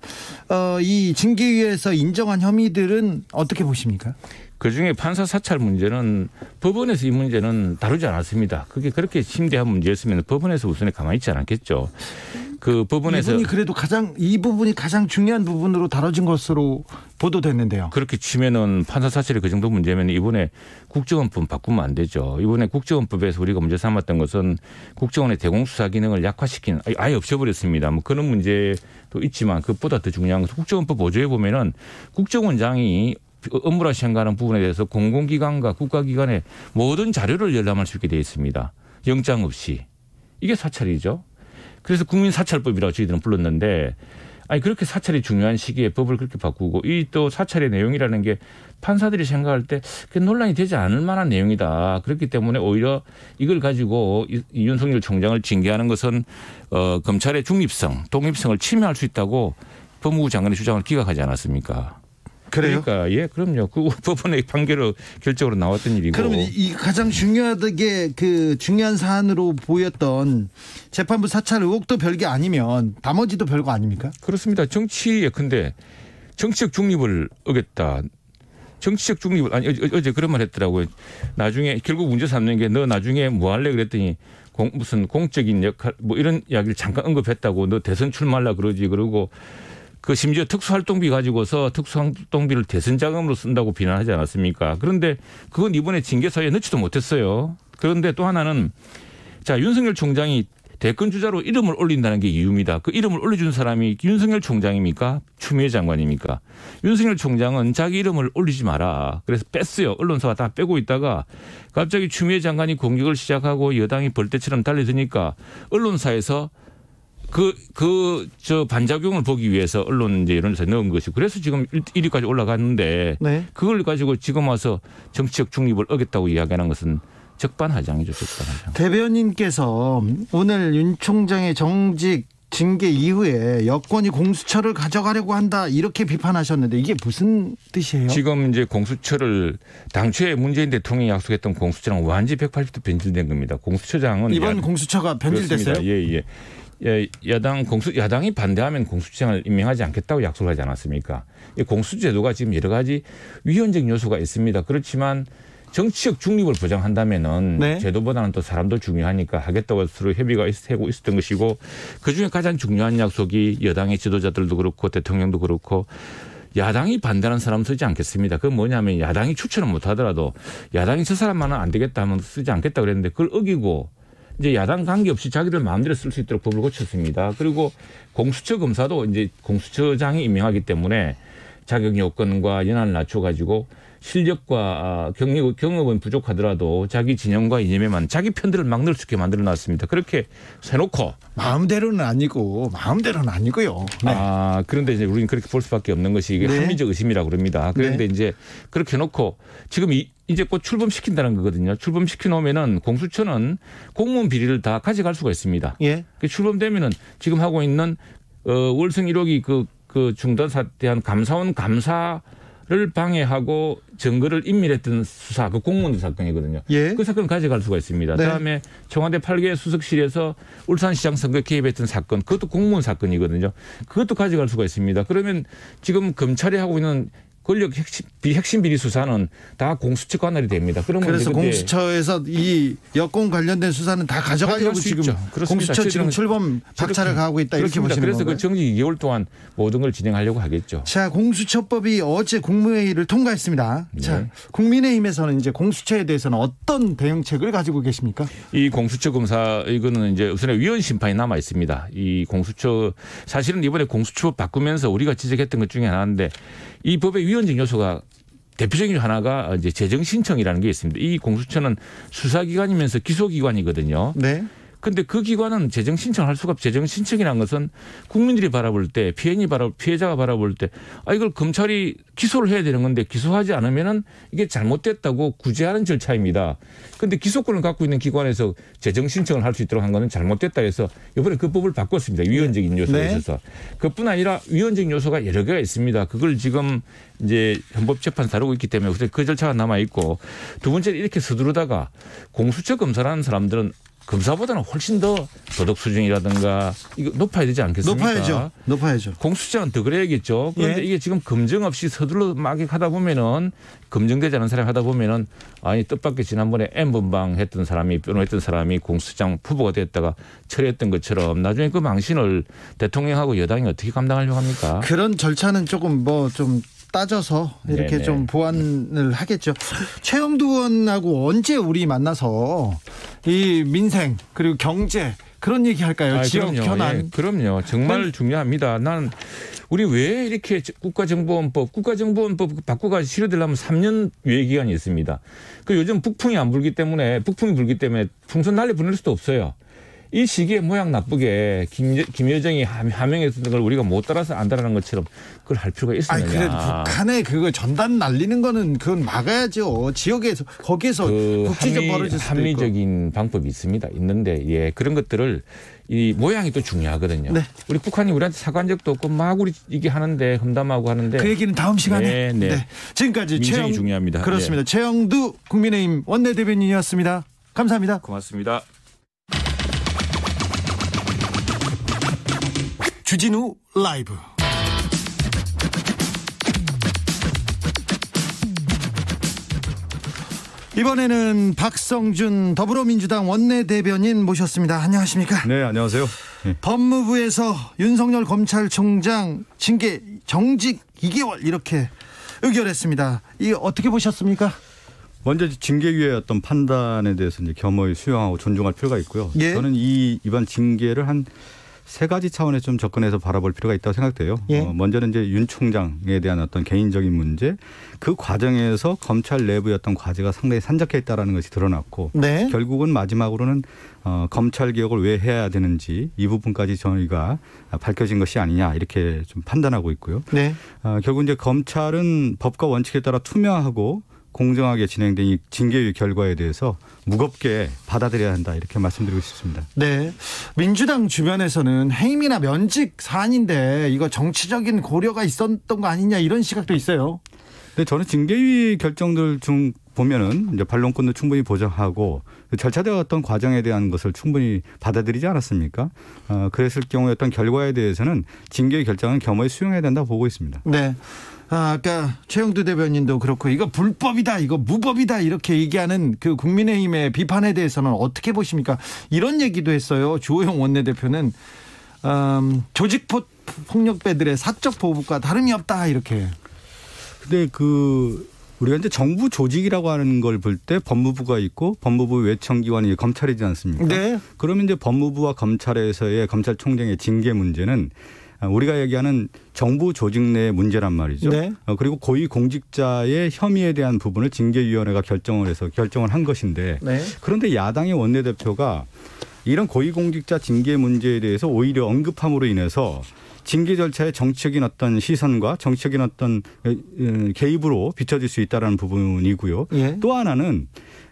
이 징계위에서 인정한 혐의들은 어떻게 보십니까? 그중에 판사 사찰 문제는 법원에서 이 문제는 다루지 않았습니다. 그게 그렇게 심대한 문제였으면 법원에서 우선에 가만히 있지 않았겠죠. 그 법원에서 이 부분이 가장 중요한 부분으로 다뤄진 것으로 보도됐는데요. 그렇게 치면은 판사 사찰이 그 정도 문제면 이번에 국정원법 바꾸면 안 되죠. 이번에 국정원법에서 우리가 문제 삼았던 것은 국정원의 대공수사 기능을 약화시키는 아예 없애버렸습니다. 뭐 그런 문제도 있지만 그것보다 더 중요한 것은 국정원법 5조에 보면은 국정원장이 업무라 생각하는 부분에 대해서 공공기관과 국가기관의 모든 자료를 열람할 수 있게 되어 있습니다. 영장 없이. 이게 사찰이죠. 그래서 국민사찰법이라고 저희들은 불렀는데 그렇게 사찰이 중요한 시기에 법을 그렇게 바꾸고 이 또 사찰의 내용이라는 게 판사들이 생각할 때 논란이 되지 않을 만한 내용이다. 그렇기 때문에 오히려 이걸 가지고 윤석열 총장을 징계하는 것은 검찰의 중립성, 독립성을 침해할 수 있다고 법무부 장관의 주장을 기각하지 않았습니까? 그래요? 그러니까 예, 그럼요. 그 법원의 판결로 결정으로 나왔던 일이고. 그러면 이 가장 중요하게 중요한 사안으로 보였던 재판부 사찰 의혹도 별게 아니면 나머지도 별거 아닙니까? 그렇습니다. 정치에 근데 정치적 중립을 어겼다. 정치적 중립을 어제 그런 말 했더라고요. 나중에 결국 문제 삼는 게 너 나중에 뭐 할래 그랬더니 무슨 공적인 역할 뭐 이런 이야기를 잠깐 언급했다고 너 대선 출마하려 그러지 그러고 그 심지어 특수활동비 가지고서 특수활동비를 대선 자금으로 쓴다고 비난하지 않았습니까? 그런데 그건 이번에 징계사유에 넣지도 못했어요. 그런데 또 하나는 자 윤석열 총장이 대권 주자로 이름을 올린다는 게 이유입니다. 그 이름을 올려준 사람이 윤석열 총장입니까? 추미애 장관입니까? 윤석열 총장은 자기 이름을 올리지 마라. 그래서 뺐어요. 언론사가 다 빼고 있다가 갑자기 추미애 장관이 공격을 시작하고 여당이 벌떼처럼 달려드니까 언론사에서 저 반작용을 보기 위해서 언론 이제 이런 데서 넣은 것이 그래서 지금 1위까지 올라갔는데 네. 그걸 가지고 지금 와서 정치적 중립을 어겼다고 이야기하는 것은 적반하장이죠. 적반하장. 대변인께서 오늘 윤 총장의 정직 징계 이후에 여권이 공수처를 가져가려고 한다 이렇게 비판하셨는데 이게 무슨 뜻이에요? 지금 이제 공수처를 당초에 문재인 대통령이 약속했던 공수처랑 완전히 180도 변질된 겁니다. 공수처장은 이번 공수처가 변질됐어요? 예. 야당이 반대하면 공수처장을 임명하지 않겠다고 약속을 하지 않았습니까? 이 공수제도가 지금 여러 가지 위헌적 요소가 있습니다. 그렇지만 정치적 중립을 보장한다면은 네. 제도보다는 또 사람도 중요하니까 하겠다고 서로 협의가 되고 있었던 것이고 그중에 가장 중요한 약속이 여당의 지도자들도 그렇고 대통령도 그렇고 야당이 반대하는 사람 쓰지 않겠습니다. 그건 뭐냐면 야당이 추천을 못하더라도 야당이 저 사람만은 안 되겠다 하면 쓰지 않겠다 그랬는데 그걸 어기고 이제 야당 관계없이 자기들 마음대로 쓸 수 있도록 법을 고쳤습니다. 그리고 공수처 검사도 이제 공수처장이 임명하기 때문에 자격 요건과 연한을 낮춰가지고 실력과 경험은 부족하더라도 자기 진영과 이념에만 자기 편들을 막 넣을 수 있게 만들어놨습니다. 그렇게 해놓고 마음대로는 아니고요. 네. 그런데 이제 우리는 그렇게 볼 수밖에 없는 것이 이게 네. 합리적 의심이라고 그럽니다. 그런데 네. 이제 그렇게 해놓고 지금 이제 곧 출범시킨다는 거거든요. 출범시켜 놓으면은 공수처는 공무원 비리를 다 가져갈 수가 있습니다. 예. 출범되면은 지금 하고 있는 월성 1호기 그 중단 사태한 감사원 감사를 방해하고 증거를 인멸했던 수사 그 공무원들 사건이거든요. 예. 그 사건 가져갈 수가 있습니다. 네. 그다음에 청와대 8개 수석실에서 울산시장 선거 개입했던 사건 그것도 공무원 사건이거든요. 그것도 가져갈 수가 있습니다. 그러면 지금 검찰이 하고 있는 권력 핵심 비리 수사는 다 공수처 관할이 됩니다. 그래서 공수처에서 이 여권 관련된 수사는 다 가져가려고 지금 공수처 지금 출범 박차를 가하고 있다 이렇게 보시는 그래서 건가요? 그 정직 2개월 동안 모든 걸 진행하려고 하겠죠. 자, 공수처법이 어제 국무회의를 통과했습니다. 네. 자, 국민의힘에서는 이제 공수처에 대해서는 어떤 대응책을 가지고 계십니까? 이 공수처 검사 이거는 이제 우선에 위헌 심판이 남아 있습니다. 이 공수처 사실은 이번에 공수처 바꾸면서 우리가 지적했던 것 중에 하나인데 이 법의 위헌적 요소가 대표적인 하나가 이제 재정 신청이라는 게 있습니다. 이 공수처는 수사기관이면서 기소기관이거든요. 네. 근데 그 기관은 재정 신청을 할 수가 없고 재정 신청이라는 것은 국민들이 바라볼 때 피해자가 바라볼 때 이걸 검찰이 기소를 해야 되는 건데 기소하지 않으면은 이게 잘못됐다고 구제하는 절차입니다. 근데 기소권을 갖고 있는 기관에서 재정 신청을 할 수 있도록 한 거는 잘못됐다 해서 이번에 그 법을 바꿨습니다. 위헌적인 요소가 네. 있어서. 그뿐 아니라 위헌적인 요소가 여러 개가 있습니다. 그걸 지금 이제 헌법재판 다루고 있기 때문에 그 절차가 남아 있고 두 번째는 이렇게 서두르다가 공수처 검사라는 사람들은 검사보다는 훨씬 더 도덕 수준이라든가 이거 높아야 되지 않겠습니까? 높아야죠. 공수처는 더 그래야겠죠. 그런데 예. 이게 지금 검증 없이 서둘러 막 하다 보면은 검증되지 않은 사람이 하다 보면은 뜻밖의 지난번에 N번방 했던 사람이 변호했던 사람이 공수처장 후보가 됐다가 처리했던 것처럼 나중에 그 망신을 대통령하고 여당이 어떻게 감당하려고 합니까? 그런 절차는 조금 좀 따져서 이렇게 네네. 좀 보완을 하겠죠. 최영두 의원하고 언제 우리 만나서 이 민생 그리고 경제 그런 얘기 할까요? 지역 현안. 예, 그럼요. 정말 중요합니다. 나는 우리 왜 이렇게 국가정보원법 바꾸가 실효되려면 3년 유예 기간이 있습니다. 그 요즘 북풍이 불기 때문에 풍선 날려 보낼 수도 없어요. 이 시기에 모양 나쁘게 김여정이 하명했던 걸 우리가 못 따라서 안다라는 것처럼 그걸 할 필요가 있었느냐. 그래도 북한에 그거 전단 날리는 거는 그건 막아야죠. 지역에서 거기에서 국지적 벌어질 수도 합리적인 방법이 있는데 예, 그런 것들을 이 모양이 또 중요하거든요. 네. 우리 북한이 우리한테 사과한 적도 없고 막 우리 이게 하는데 험담하고 하는데 그 얘기는 다음 시간에. 네. 지금까지 민생이 중요합니다. 그렇습니다. 최영두 국민의힘 원내대변인이었습니다. 감사합니다. 고맙습니다. 주진우 라이브. 이번에는 박성준 더불어민주당 원내대변인 모셨습니다. 안녕하십니까? 네, 안녕하세요. 네. 법무부에서 윤석열 검찰총장 징계 정직 2개월 이렇게 의결했습니다. 이 어떻게 보셨습니까? 먼저 징계위의 어떤 판단에 대해서 이제 겸허히 수용하고 존중할 필요가 있고요. 예. 저는 이번 징계를 한 세 가지 차원에 좀 접근해서 바라볼 필요가 있다고 생각돼요. 예. 먼저는 이제 윤 총장에 대한 어떤 개인적인 문제, 그 과정에서 검찰 내부의 어떤 과제가 상당히 산적해 있다라는 것이 드러났고, 네. 결국은 마지막으로는 검찰 개혁을 왜 해야 되는지 이 부분까지 저희가 밝혀진 것이 아니냐 이렇게 좀 판단하고 있고요. 네. 결국 이제 검찰은 법과 원칙에 따라 투명하고 공정하게 진행된 이 징계위 결과에 대해서 무겁게 받아들여야 한다 이렇게 말씀드리고 싶습니다. 네. 민주당 주변에서는 해임이나 면직 사안인데 이거 정치적인 고려가 있었던 거 아니냐 이런 시각도 있어요. 근데 저는 징계위 결정들 중 보면은 이제 반론권도 충분히 보장하고 절차적 어떤 과정에 대한 것을 충분히 받아들이지 않았습니까? 그랬을 경우에 어떤 결과에 대해서는 징계위 결정은 겸허히 수용해야 된다고 보고 있습니다. 네. 아까 최영두 대변인도 그렇고 이거 불법이다, 이거 무법이다 이렇게 얘기하는 그 국민의힘의 비판에 대해서는 어떻게 보십니까? 이런 얘기도 했어요. 주호영 원내대표는 조직 폭력배들의 사적 보복과 다름이 없다 이렇게. 근데 우리가 이제 정부 조직이라고 하는 걸 볼 때 법무부가 있고 법무부 외청기관이 검찰이지 않습니까? 네. 그러면 이제 법무부와 검찰에서의 검찰총장의 징계 문제는 우리가 얘기하는 정부 조직 내의 문제란 말이죠. 네. 그리고 고위공직자의 혐의에 대한 부분을 징계위원회가 결정을 한 것인데 네. 그런데 야당의 원내대표가 이런 고위공직자 징계 문제에 대해서 오히려 언급함으로 인해서 징계 절차의 정치적인 어떤 시선과 정치적인 어떤 개입으로 비춰질 수 있다는 부분이고요. 예. 또 하나는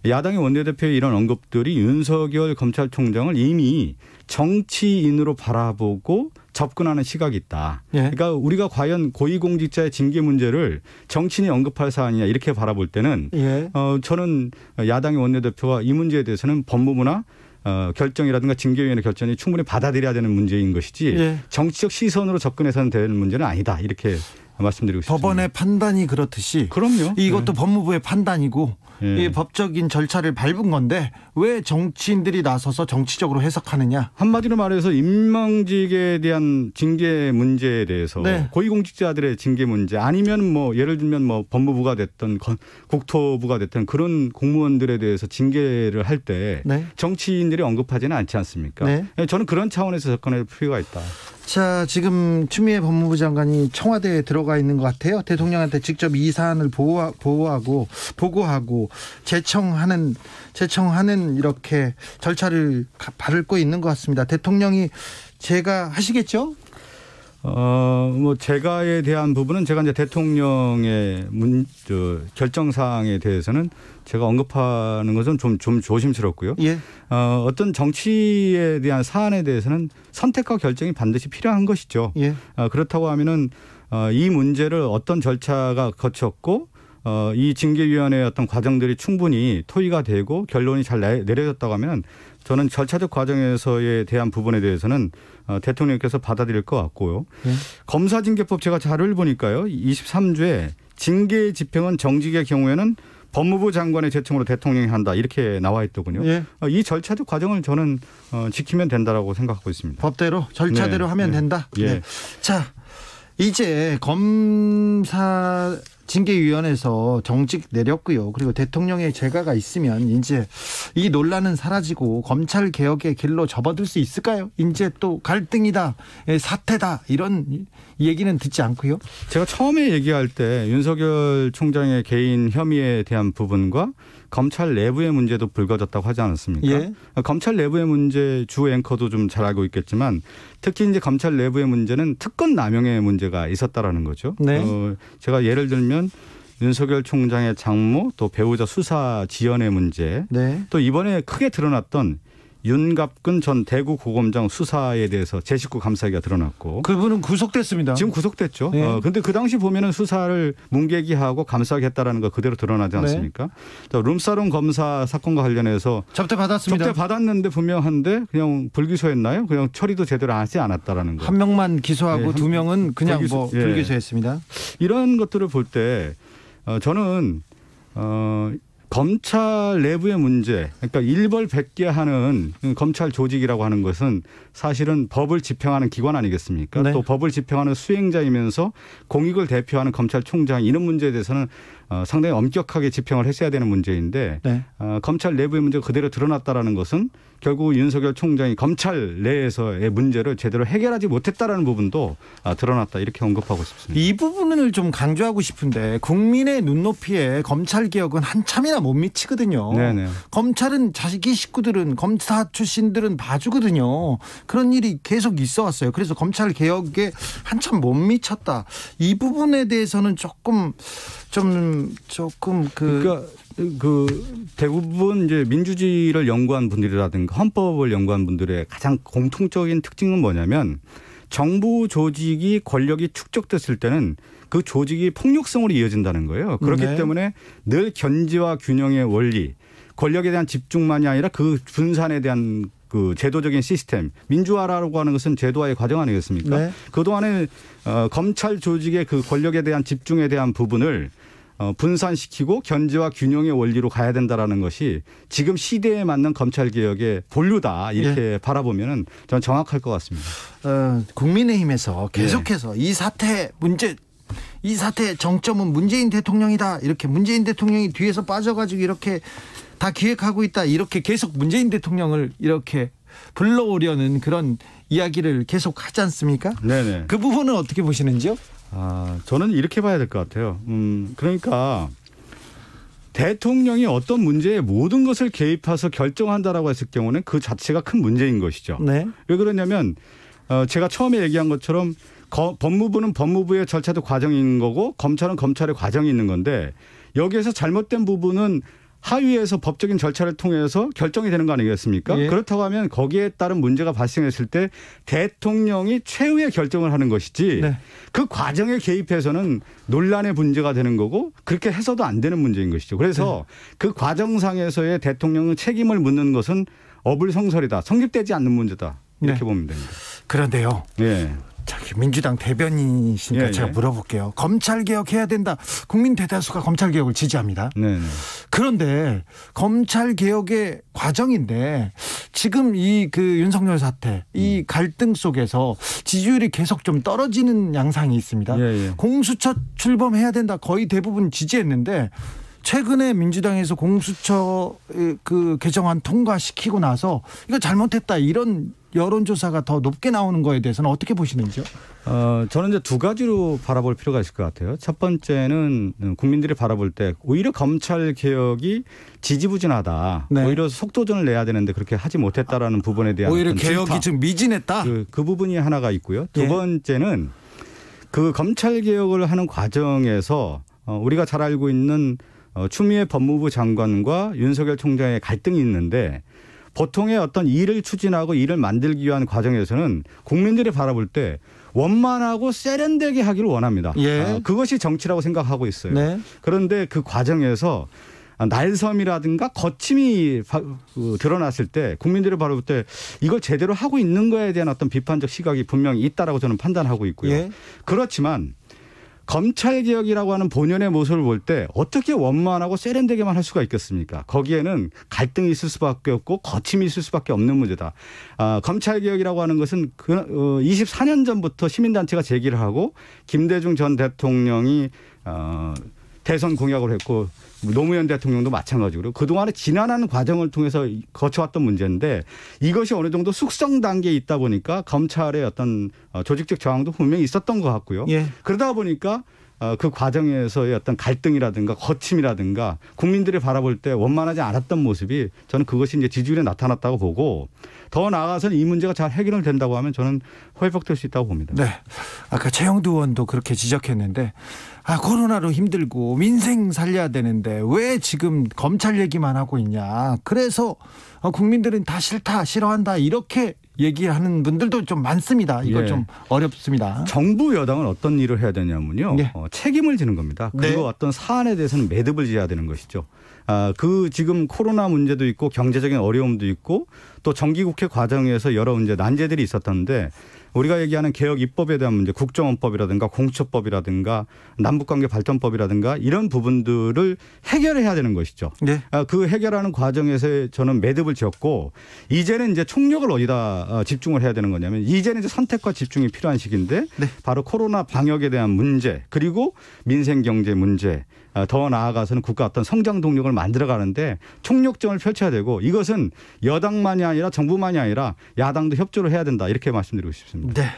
야당의 원내대표의 이런 언급들이 윤석열 검찰총장을 이미 정치인으로 바라보고 접근하는 시각이 있다. 예. 그러니까 우리가 과연 고위공직자의 징계 문제를 정치인이 언급할 사안이냐 이렇게 바라볼 때는 예. 저는 야당의 원내대표가 이 문제에 대해서는 법무부나 결정이라든가 징계위원회 결정이 충분히 받아들여야 되는 문제인 것이지 예. 정치적 시선으로 접근해서는 되는 문제는 아니다. 이렇게 말씀드리고 싶습니다. 법원의 판단이 그렇듯이 그럼요. 이것도 법무부의 판단이고 예. 이 법적인 절차를 밟은 건데 왜 정치인들이 나서서 정치적으로 해석하느냐. 한마디로 말해서 임명직에 대한 징계 문제에 대해서 네. 고위공직자들의 징계 문제 아니면 뭐 예를 들면 뭐 법무부가 됐든 국토부가 됐든 그런 공무원들에 대해서 징계를 할 때 네. 정치인들이 언급하지는 않지 않습니까? 네. 저는 그런 차원에서 접근할 필요가 있다. 자, 지금 추미애 법무부 장관이 청와대에 들어가 있는 것 같아요. 대통령한테 직접 이 사안을 보고하고 제청하는 이렇게 절차를 밟고 있는 것 같습니다. 대통령이 제가 하시겠죠? 뭐 제가에 대한 부분은 제가 이제 대통령의 결정 사항에 대해서는 제가 언급하는 것은 좀 조심스럽고요. 예. 어떤 정치에 대한 사안에 대해서는 선택과 결정이 반드시 필요한 것이죠. 예. 그렇다고 하면은 이 문제를 어떤 절차가 거쳤고 이 징계위원회의 어떤 과정들이 충분히 토의가 되고 결론이 잘 내려졌다고 하면 저는 절차적 과정에서에 대한 부분에 대해서는 대통령께서 받아들일 것 같고요. 검사징계법 제가 자료를 보니까요. 23조에 징계 집행은 정직의 경우에는 법무부 장관의 제청으로 대통령이 한다 이렇게 나와 있더군요. 예. 이 절차적 과정을 저는 지키면 된다라고 생각하고 있습니다. 법대로 절차대로 네. 하면 네. 된다. 예. 네. 자, 이제 검사들 징계위원회에서 정직 내렸고요. 그리고 대통령의 재가가 있으면 이제 이 논란은 사라지고 검찰 개혁의 길로 접어들 수 있을까요? 이제 또 갈등이다, 사태다 이런 얘기는 듣지 않고요. 제가 처음에 얘기할 때 윤석열 총장의 개인 혐의에 대한 부분과 검찰 내부의 문제도 불거졌다고 하지 않았습니까? 예. 검찰 내부의 문제 주 앵커도 좀 잘 알고 있겠지만 특히 이제 검찰 내부의 문제는 특권 남용의 문제가 있었다라는 거죠. 네. 제가 예를 들면 윤석열 총장의 장모 또 배우자 수사 지연의 문제 네. 또 이번에 크게 드러났던 윤갑근 전 대구고검장 수사에 대해서 제 식구 감사기가 드러났고 그분은 구속됐습니다. 지금 구속됐죠. 네. 근데 그 당시 보면은 수사를 문개기하고 감사하게 했다라는 거 그대로 드러나지 않습니까? 네. 룸사롱 검사 사건과 관련해서 접대 받았습니다. 접대 받았는데 분명한데 그냥 불기소했나요? 그냥 처리도 제대로 하지 않았다라는 거. 한 명만 기소하고 네, 두 명은 그냥 불기소, 예. 불기소했습니다. 이런 것들을 볼 때 저는 검찰 내부의 문제, 그러니까 일벌백계하는 검찰 조직이라고 하는 것은 사실은 법을 집행하는 기관 아니겠습니까? 네. 또 법을 집행하는 수행자이면서 공익을 대표하는 검찰총장 이런 문제에 대해서는 상당히 엄격하게 집행을 했어야 되는 문제인데 네. 검찰 내부의 문제가 그대로 드러났다라는 것은 결국 윤석열 총장이 검찰 내에서의 문제를 제대로 해결하지 못했다라는 부분도 드러났다 이렇게 언급하고 싶습니다. 이 부분을 좀 강조하고 싶은데 국민의 눈높이에 검찰 개혁은 한참이나 못 미치거든요. 네네. 검찰은 자기 식구들은 검사 출신들은 봐주거든요. 그런 일이 계속 있어 왔어요. 그래서 검찰 개혁에 한참 못 미쳤다. 이 부분에 대해서는 조금 그러니까 대부분 이제 민주주의를 연구한 분들이라든가 헌법을 연구한 분들의 가장 공통적인 특징은 뭐냐면 정부 조직이 권력이 축적됐을 때는 그 조직이 폭력성으로 이어진다는 거예요. 그렇기 네. 때문에 늘 견제와 균형의 원리, 권력에 대한 집중만이 아니라 그 분산에 대한 그 제도적인 시스템, 민주화라고 하는 것은 제도화의 과정 아니겠습니까? 네. 그동안에 검찰 조직의 그 권력에 대한 집중에 대한 부분을 분산시키고 견제와 균형의 원리로 가야 된다라는 것이 지금 시대에 맞는 검찰개혁의 본류다 이렇게 바라보면 저는 정확할 것 같습니다. 국민의힘에서 계속해서 이 사태 정점은 문재인 대통령이다. 이렇게 문재인 대통령이 뒤에서 빠져가지고 이렇게 다 기획하고 있다. 이렇게 계속 문재인 대통령을 이렇게 불러오려는 그런 이야기를 계속 하지 않습니까? 네네. 그 부분은 어떻게 보시는지요? 저는 이렇게 봐야 될 것 같아요. 그러니까 대통령이 어떤 문제에 모든 것을 개입해서 결정한다라고 했을 경우는 그 자체가 큰 문제인 것이죠. 네. 왜 그러냐면 제가 처음에 얘기한 것처럼 법무부는 법무부의 절차도 과정이 있는 거고 검찰은 검찰의 과정이 있는 건데 여기에서 잘못된 부분은 하위에서 법적인 절차를 통해서 결정이 되는 거 아니겠습니까? 예. 그렇다고 하면 거기에 따른 문제가 발생했을 때 대통령이 최후의 결정을 하는 것이지 네. 그 과정에 개입해서는 논란의 문제가 되는 거고 그렇게 해서도 안 되는 문제인 것이죠. 그래서 그 과정상에서의 대통령은 책임을 묻는 것은 어불성설이다. 성립되지 않는 문제다. 이렇게 보면 됩니다. 그런데요. 예. 저기 민주당 대변인이시니까 예, 제가 예. 물어볼게요. 검찰 개혁해야 된다. 국민 대다수가 검찰 개혁을 지지합니다. 네. 그런데 검찰 개혁의 과정인데 지금 이 그 윤석열 사태, 이 갈등 속에서 지지율이 계속 좀 떨어지는 양상이 있습니다. 예. 공수처 출범해야 된다. 거의 대부분 지지했는데 최근에 민주당에서 공수처 그 개정안 통과시키고 나서 이거 잘못했다 이런 여론조사가 더 높게 나오는 거에 대해서는 어떻게 보시는지요? 저는 이제 두 가지로 바라볼 필요가 있을 것 같아요. 첫 번째는 국민들이 바라볼 때 오히려 검찰 개혁이 지지부진하다. 네. 오히려 속도전을 내야 되는데 그렇게 하지 못했다라는 부분에 대한 오히려 어떤 개혁이 질타. 좀 미진했다. 그 부분이 하나가 있고요. 두 예. 번째는 그 검찰 개혁을 하는 과정에서 우리가 잘 알고 있는 추미애 법무부 장관과 윤석열 총장의 갈등이 있는데 보통의 어떤 일을 추진하고 일을 만들기 위한 과정에서는 국민들이 바라볼 때 원만하고 세련되게 하기를 원합니다. 예. 그것이 정치라고 생각하고 있어요. 네. 그런데 그 과정에서 날섬이라든가 거침이 드러났을 때 국민들이 바라볼 때 이걸 제대로 하고 있는 거에 대한 어떤 비판적 시각이 분명히 있다라고 저는 판단하고 있고요. 예. 그렇지만 검찰개혁이라고 하는 본연의 모습을 볼 때 어떻게 원만하고 세련되게만 할 수가 있겠습니까? 거기에는 갈등이 있을 수밖에 없고 거침이 있을 수밖에 없는 문제다. 검찰개혁이라고 하는 것은 24년 전부터 시민단체가 제기를 하고 김대중 전 대통령이 대선 공약을 했고 노무현 대통령도 마찬가지로 그동안에 지난한 과정을 통해서 거쳐왔던 문제인데 이것이 어느 정도 숙성 단계에 있다 보니까 검찰의 어떤 조직적 저항도 분명히 있었던 것 같고요. 예. 그러다 보니까 그 과정에서의 어떤 갈등이라든가 거침이라든가 국민들이 바라볼 때 원만하지 않았던 모습이 저는 그것이 이제 지지율에 나타났다고 보고 더 나아가서는 이 문제가 잘 해결된다고 하면 저는 회복될 수 있다고 봅니다. 네. 아까 최영두 의원도 그렇게 지적했는데 코로나로 힘들고 민생 살려야 되는데 왜 지금 검찰 얘기만 하고 있냐. 그래서 국민들은 다 싫다 싫어한다 이렇게 얘기하는 분들도 좀 많습니다. 이거 예. 좀 어렵습니다. 정부 여당은 어떤 일을 해야 되냐면요. 네. 책임을 지는 겁니다. 그리고 네. 어떤 사안에 대해서는 매듭을 지어야 되는 것이죠. 그 지금 코로나 문제도 있고 경제적인 어려움도 있고 또 정기국회 과정에서 여러 문제 난제들이 있었던데 우리가 얘기하는 개혁 입법에 대한 문제, 국정원법이라든가 공수처법이라든가 남북관계 발전법이라든가 이런 부분들을 해결해야 되는 것이죠. 네. 그 해결하는 과정에서 저는 매듭을 지었고 이제는 이제 총력을 어디다 집중을 해야 되는 거냐면 이제는 이제 선택과 집중이 필요한 시기인데 네. 바로 코로나 방역에 대한 문제 그리고 민생 경제 문제 더 나아가서는 국가 어떤 성장 동력을 만들어가는데 총력전을 펼쳐야 되고 이것은 여당만이 아니라 정부만이 아니라 야당도 협조를 해야 된다 이렇게 말씀드리고 싶습니다. 네.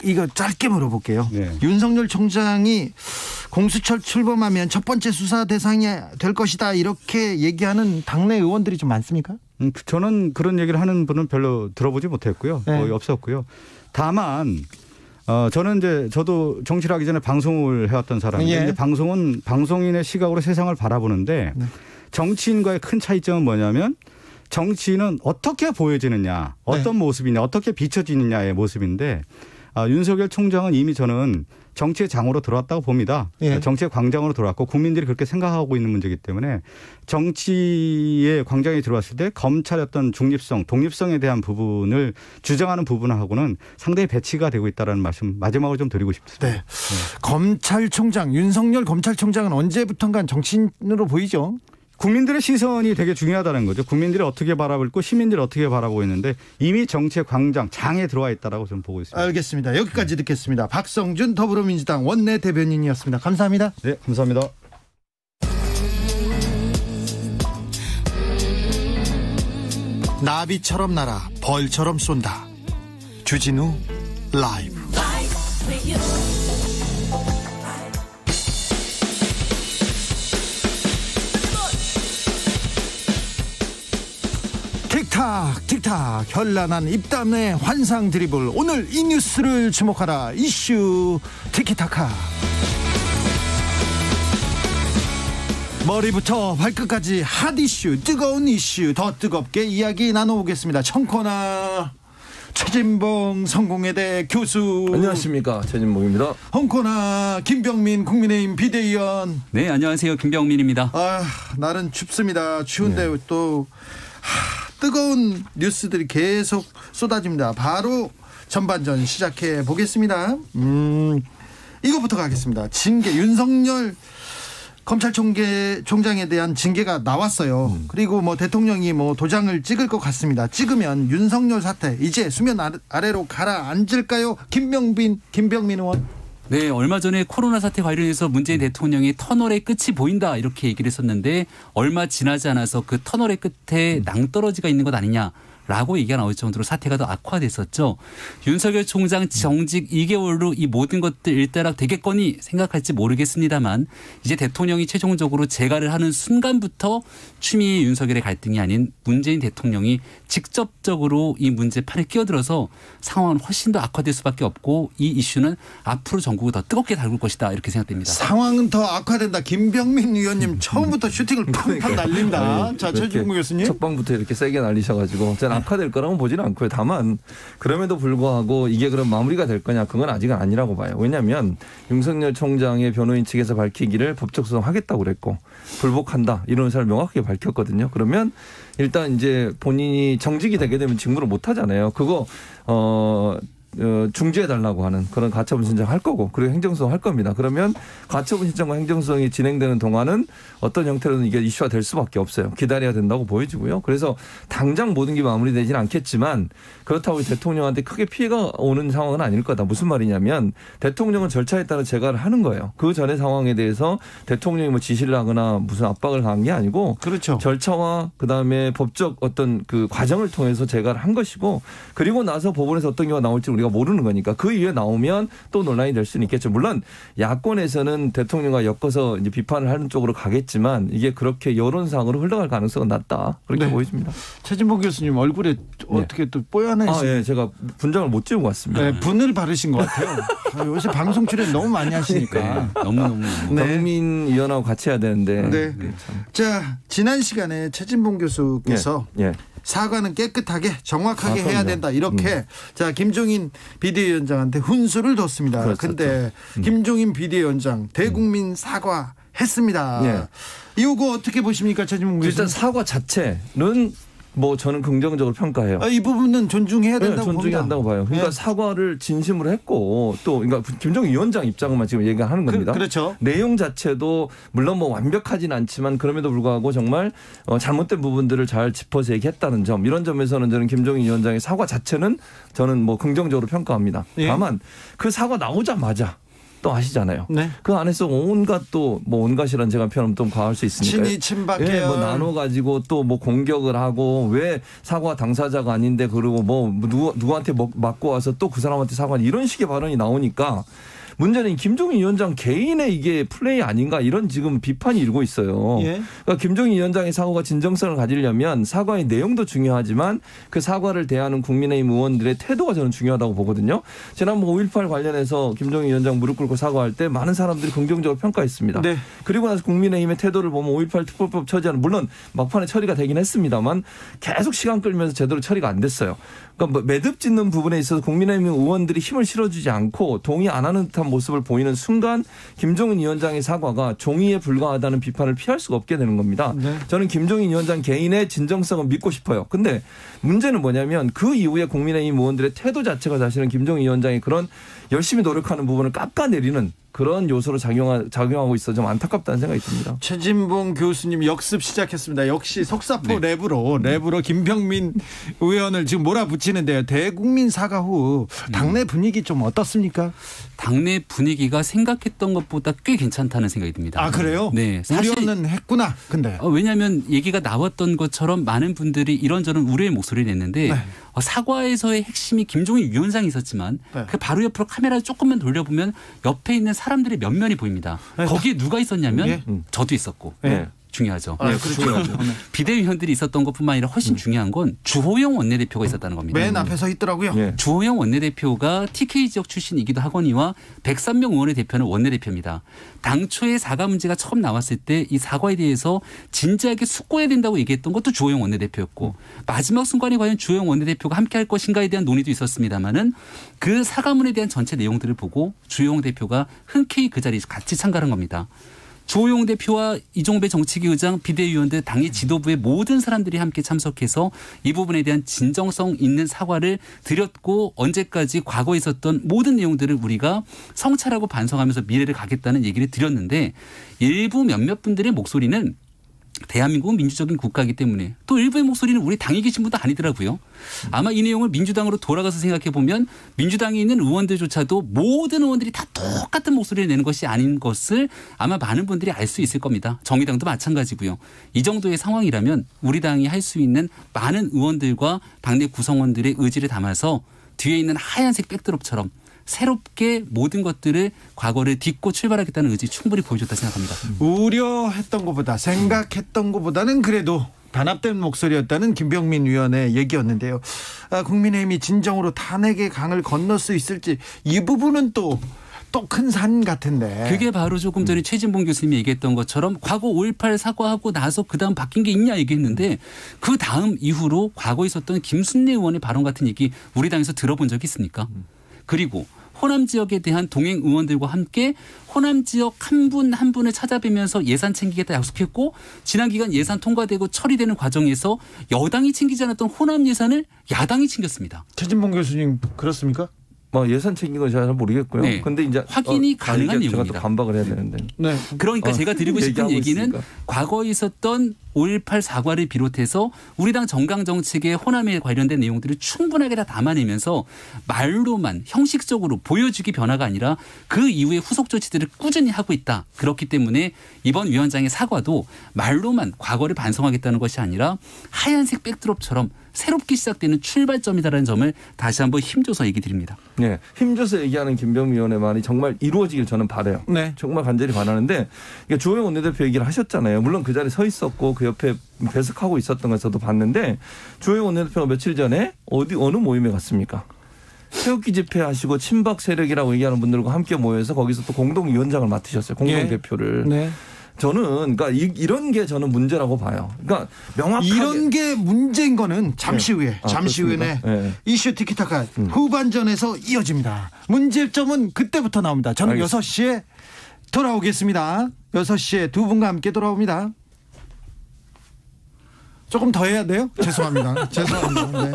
이거 짧게 물어볼게요. 네. 윤석열 총장이 공수처 출범하면 첫 번째 수사 대상이 될 것이다 이렇게 얘기하는 당내 의원들이 좀 많습니까? 저는 그런 얘기를 하는 분은 별로 들어보지 못했고요. 네. 거의 없었고요. 다만 저는 이제 저도 정치를 하기 전에 방송을 해왔던 사람인데 예. 이제 방송은 방송인의 시각으로 세상을 바라보는데 네. 정치인과의 큰 차이점은 뭐냐면 정치인은 어떻게 보여지느냐, 어떤 네. 모습이냐, 어떻게 비춰지느냐의 모습인데 윤석열 총장은 이미 저는 정치의 장으로 들어왔다고 봅니다. 예. 정치의 광장으로 들어왔고 국민들이 그렇게 생각하고 있는 문제이기 때문에 정치의 광장에 들어왔을 때 검찰의 어떤 중립성, 독립성에 대한 부분을 주장하는 부분하고는 상당히 배치가 되고 있다는 말씀 마지막으로 좀 드리고 싶습니다. 네. 검찰총장 윤석열 검찰총장은 언제부턴가 정치인으로 보이죠? 국민들의 시선이 되게 중요하다는 거죠. 국민들이 어떻게 바라보고 시민들이 어떻게 바라보고 있는데 이미 정치의 광장, 장에 들어와 있다라고 저는 보고 있습니다. 알겠습니다. 여기까지 듣겠습니다. 박성준 더불어민주당 원내 대변인이었습니다. 감사합니다. 네, 감사합니다. 나비처럼 날아 벌처럼 쏜다. 주진우 라이브. 틱탁 틱탁 현란한 입담의 환상 드리블. 오늘 이 뉴스를 주목하라. 이슈 티키타카. 머리부터 발끝까지 핫 이슈, 뜨거운 이슈, 더 뜨겁게 이야기 나눠보겠습니다. 청코나 최진봉 성공회대 교수. 안녕하십니까, 최진봉입니다. 홍코나 김병민 국민의힘 비대위원. 네, 안녕하세요, 김병민입니다. 날은 춥습니다. 추운데 또 뜨거운 뉴스들이 계속 쏟아집니다. 바로 전반전 시작해 보겠습니다. 이거부터 가겠습니다. 징계, 윤석열 검찰총장에 대한 징계가 나왔어요. 그리고 대통령이 도장을 찍을 것 같습니다. 찍으면 윤석열 사태 이제 수면 아래로 가라앉을까요? 김병민 의원. 네, 얼마 전에 코로나 사태 관련해서 문재인 대통령이 터널의 끝이 보인다 이렇게 얘기를 했었는데 얼마 지나지 않아서 그 터널의 끝에 낭떠러지가 있는 것 아니냐라고 얘기가 나올 정도로 사태가 더 악화됐었죠. 윤석열 총장 정직 2개월로 이 모든 것들 일단락 되겠거니 생각할지 모르겠습니다만 이제 대통령이 최종적으로 재가를 하는 순간부터 추미애 윤석열의 갈등이 아닌 문재인 대통령이 직접적으로 이 문제 판에 끼어들어서 상황은 훨씬 더 악화될 수밖에 없고 이 이슈는 앞으로 전국을 더 뜨겁게 다룰 것이다 이렇게 생각됩니다. 상황은 더 악화된다. 김병민 의원님 처음부터 슈팅을 팡팡 날린다. 자, 최진봉 교수님. 첫 방부터 이렇게 세게 날리셔가지고 저는 악화될 거라고 보지는 않고요. 다만 그럼에도 불구하고 이게 그럼 마무리가 될 거냐 그건 아직은 아니라고 봐요. 왜냐하면 윤석열 총장의 변호인 측에서 밝히기를 법적 소송하겠다고 그랬고 불복한다 이런 의사를 명확하게 밝혔거든요. 그러면 일단 이제 본인이 정직이 되게 되면 직무를 못 하잖아요. 그거 중지해달라고 하는 그런 가처분 신청할 거고 그리고 행정소송 할 겁니다. 그러면 가처분 신청과 행정소송이 진행되는 동안은 어떤 형태로든 이게 이슈화 될 수밖에 없어요. 기다려야 된다고 보여지고요. 그래서 당장 모든 게 마무리되지는 않겠지만 그렇다고 대통령한테 크게 피해가 오는 상황은 아닐 거다. 무슨 말이냐면 대통령은 절차에 따라 재가를 하는 거예요. 그 전의 상황에 대해서 대통령이 뭐 지시를 하거나 무슨 압박을 가한 게 아니고 그렇죠. 절차와 그다음에 법적 어떤 그 과정을 통해서 재가를 한 것이고 그리고 나서 법원에서 어떤 경우가 나올지 우리가 모르는 거니까 그 이후에 나오면 또 논란이 될 수는 있겠죠. 물론 야권에서는 대통령과 엮어서 이제 비판을 하는 쪽으로 가겠지만 이게 그렇게 여론상으로 흘러갈 가능성은 낮다. 그렇게 네. 보여집니다. 최진봉 교수님 얼굴에 어떻게 또 뽀얀하신 예, 제가 분장을 못 지우고 왔습니다. 네, 분을 바르신 것 같아요. 요새 방송 출연 너무 많이 하시니까. 너무. 네. 국민위원하고 같이 해야 되는데. 네. 자, 지난 시간에 최진봉 교수께서 예. 사과는 깨끗하게 정확하게 해야 그럼요. 된다. 이렇게 자 김종인 비대위원장한테 훈수를 뒀습니다. 그런데 김종인 비대위원장 대국민 사과했습니다. 예. 이거 어떻게 보십니까, 최진봉 교수님? 일단 사과 자체는 뭐 저는 긍정적으로 평가해요. 이 부분은 존중해야 된다고 봅니다. 존중해야 한다고 봐요. 그러니까 네. 사과를 진심으로 했고 또 그러니까 김정인 위원장 입장만 지금 얘기하는 겁니다. 그렇죠. 내용 자체도 물론 뭐 완벽하진 않지만 그럼에도 불구하고 정말 잘못된 부분들을 잘 짚어서 얘기했다는 점 이런 점에서는 저는 김정인 위원장의 사과 자체는 저는 뭐 긍정적으로 평가합니다. 예. 다만 그 사과 나오자마자 또 아시잖아요. 네. 그 안에서 온갖 또 뭐 온갖이란 제가 표현하면 좀 과할 수 있으니까. 친이 친박해요. 예, 뭐 나눠 가지고 또 뭐 공격을 하고 왜 사과 당사자가 아닌데 그리고 뭐 누구한테 맞고 와서 또 그 사람한테 사과 이런 식의 발언이 나오니까 문제는 김종인 위원장 개인의 이게 플레이 아닌가 이런 지금 비판이 일고 있어요. 예. 그러니까 김종인 위원장의 사과가 진정성을 가지려면 사과의 내용도 중요하지만 그 사과를 대하는 국민의힘 의원들의 태도가 저는 중요하다고 보거든요. 지난번 5.18 관련해서 김종인 위원장 무릎 꿇고 사과할 때 많은 사람들이 긍정적으로 평가했습니다. 네. 그리고 나서 국민의힘의 태도를 보면 5.18 특별법 처리하는 물론 막판에 처리가 되긴 했습니다만 계속 시간 끌면서 제대로 처리가 안 됐어요. 그러니까 매듭 짓는 부분에 있어서 국민의힘 의원들이 힘을 실어주지 않고 동의 안 하는 듯한 모습을 보이는 순간 김종인 위원장의 사과가 종이에 불과하다는 비판을 피할 수가 없게 되는 겁니다. 네. 저는 김종인 위원장 개인의 진정성을 믿고 싶어요. 근데 문제는 뭐냐면 그 이후에 국민의힘 의원들의 태도 자체가 사실은 김종인 위원장이 그런 열심히 노력하는 부분을 깎아내리는 그런 요소로 작용하고 있어 좀 안타깝다는 생각이 듭니다. 최진봉 교수님 역습 시작했습니다. 역시 속사포 랩으로 김병민 의원을 지금 몰아붙이는데요. 대국민 사과 후 당내 분위기 좀 어떻습니까? 당내 분위기가 생각했던 것보다 꽤 괜찮다는 생각이 듭니다. 아, 그래요? 네, 사실 우려는 했구나. 근데 왜냐하면 얘기가 나왔던 것처럼 많은 분들이 이런저런 우려의 목소리를 냈는데 네. 사과에서의 핵심이 김종인 위원장이 있었지만 네. 그 바로 옆으로 카메라를 조금만 돌려보면 옆에 있는 사람들의 면면이 보입니다. 네. 거기에 누가 있었냐면 예. 저도 있었고 네. 중요하죠. 아, 그렇죠. 비대위원들이 있었던 것뿐만 아니라 훨씬 중요한 건 주호영 원내대표가 있었다는 겁니다. 맨 앞에 서 있더라고요. 예. 주호영 원내대표가 TK 지역 출신이기도 하거니와 103명 의원의 대표는 원내대표입니다. 당초에 사과 문제가 처음 나왔을 때 이 사과에 대해서 진지하게 숙고해야 된다고 얘기했던 것도 주호영 원내대표였고 마지막 순간에 과연 주호영 원내대표가 함께할 것인가에 대한 논의도 있었습니다마는 그 사과문에 대한 전체 내용들을 보고 주호영 대표가 흔쾌히 그 자리에 같이 참가한 겁니다. 주호영 대표와 이종배 정치기 의장 비대위원들 당의 지도부의 모든 사람들이 함께 참석해서 이 부분에 대한 진정성 있는 사과를 드렸고 언제까지 과거에 있었던 모든 내용들을 우리가 성찰하고 반성하면서 미래를 가겠다는 얘기를 드렸는데 일부 몇몇 분들의 목소리는 대한민국은 민주적인 국가이기 때문에 또 일부의 목소리는 우리 당에 계신 분도 아니더라고요. 아마 이 내용을 민주당으로 돌아가서 생각해 보면 민주당에 있는 의원들조차도 모든 의원들이 다 똑같은 목소리를 내는 것이 아닌 것을 아마 많은 분들이 알 수 있을 겁니다. 정의당도 마찬가지고요. 이 정도의 상황이라면 우리 당이 할 수 있는 많은 의원들과 당내 구성원들의 의지를 담아서 뒤에 있는 하얀색 백드롭처럼 새롭게 모든 것들을 과거를 딛고 출발하겠다는 의지 충분히 보여줬다 생각합니다. 우려했던 것보다 생각했던 것보다는 그래도 단합된 목소리였다는 김병민 위원의 얘기였는데요. 국민의힘이 진정으로 탄핵의 강을 건널 수 있을지 이 부분은 또 큰 산 같은데. 그게 바로 조금 전에 최진봉 교수님이 얘기했던 것처럼 과거 5.18 사과하고 나서 그다음 바뀐 게 있냐 얘기했는데 그 다음 이후로 과거에 있었던 김순례 의원의 발언 같은 얘기 우리 당에서 들어본 적이 있습니까? 그리고 호남 지역에 대한 동행 의원들과 함께 호남 지역 한 분 한 분을 찾아뵈면서 예산 챙기겠다 약속했고 지난 기간 예산 통과되고 처리되는 과정에서 여당이 챙기지 않았던 호남 예산을 야당이 챙겼습니다. 최진봉 교수님 그렇습니까? 뭐 예산 챙긴 건 잘 모르겠고요. 네. 근데 이제 확인이 가능한 제가 또 내용입니다. 반박을 해야 되는데. 네. 그러니까 제가 드리고 싶은 얘기는 있으니까. 과거에 있었던 5.18 사과를 비롯해서 우리 당 정강 정책의 호남에 관련된 내용들을 충분하게 다 담아내면서 말로만 형식적으로 보여주기 변화가 아니라 그 이후에 후속 조치들을 꾸준히 하고 있다. 그렇기 때문에 이번 위원장의 사과도 말로만 과거를 반성하겠다는 것이 아니라 하얀색 백드롭처럼 새롭게 시작되는 출발점이다라는 점을 다시 한번 힘줘서 얘기 드립니다. 네, 힘줘서 얘기하는 김병민 의원의 말이 정말 이루어지길 저는 바라요. 네. 정말 간절히 바라는데 그러니까 주호영 원내대표 얘기를 하셨잖아요. 물론 그 자리에 서 있었고 그 옆에 배석하고 있었던 걸 저도 봤는데 주호영 원내대표가 며칠 전에 어느 모임에 갔습니까? 태극기 집회하시고 친박 세력이라고 얘기하는 분들과 함께 모여서 거기서 또 공동위원장을 맡으셨어요. 공동대표를. 네. 저는 그러니까 이런 게 저는 문제라고 봐요. 그러니까 명확하게 이런 게 문제인 거는 잠시 후에 잠시 후에 네. 이슈 티키타카 후반전에서 이어집니다. 문제점은 그때부터 나옵니다. 저는 알겠습니다. 6시에 돌아오겠습니다. 6시에 두 분과 함께 돌아옵니다. 조금 더 해야 돼요? 죄송합니다. 죄송합니다. 네.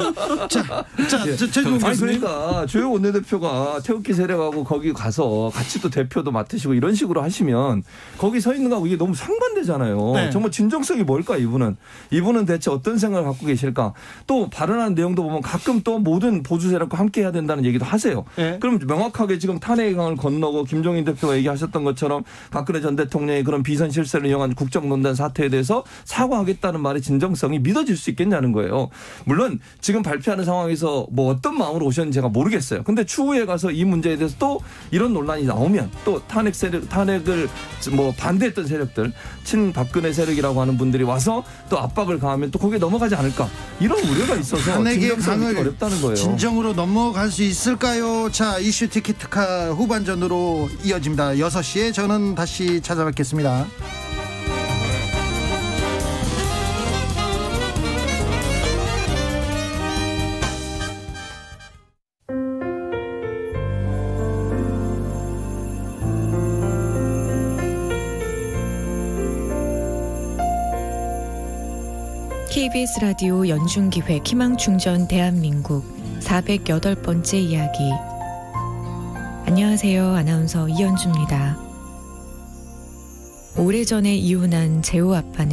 자, 최종 아니 교수님. 그러니까 주호영 원내대표가 태극기 세력하고 거기 가서 같이 또 대표도 맡으시고 이런 식으로 하시면 거기 서 있는 거하고 이게 너무 상반되잖아요. 네. 정말 진정성이 뭘까 이분은 대체 어떤 생각을 갖고 계실까. 또 발언하는 내용도 보면 가끔 또 모든 보수 세력과 함께 해야 된다는 얘기도 하세요. 네. 그럼 명확하게 지금 탄핵의 강을 건너고 김종인 대표가 얘기하셨던 것처럼 박근혜 전 대통령의 그런 비선 실세를 이용한 국정농단 사태에 대해서 사과하겠다는 말의 진정성이 믿어질 수 있겠냐는 거예요. 물론 지금 발표하는 상황에서 뭐 어떤 마음으로 오셨는지 제가 모르겠어요. 근데 추후에 가서 이 문제에 대해서 또 이런 논란이 나오면 또 탄핵을 뭐 반대했던 세력들, 친박근혜 세력이라고 하는 분들이 와서 또 압박을 가하면 또 거기에 넘어가지 않을까. 이런 우려가 있어서 탄핵의 진정성이 강을 어렵다는 거예요. 진정으로 넘어갈 수 있을까요? 자, 이슈 티키타카 후반전으로 이어집니다. 6시에 저는 다시 찾아뵙겠습니다. KBS 라디오 연중기획 희망충전 대한민국 408번째 이야기. 안녕하세요. 아나운서 이현주입니다. 오래전에 이혼한 재호 아빠는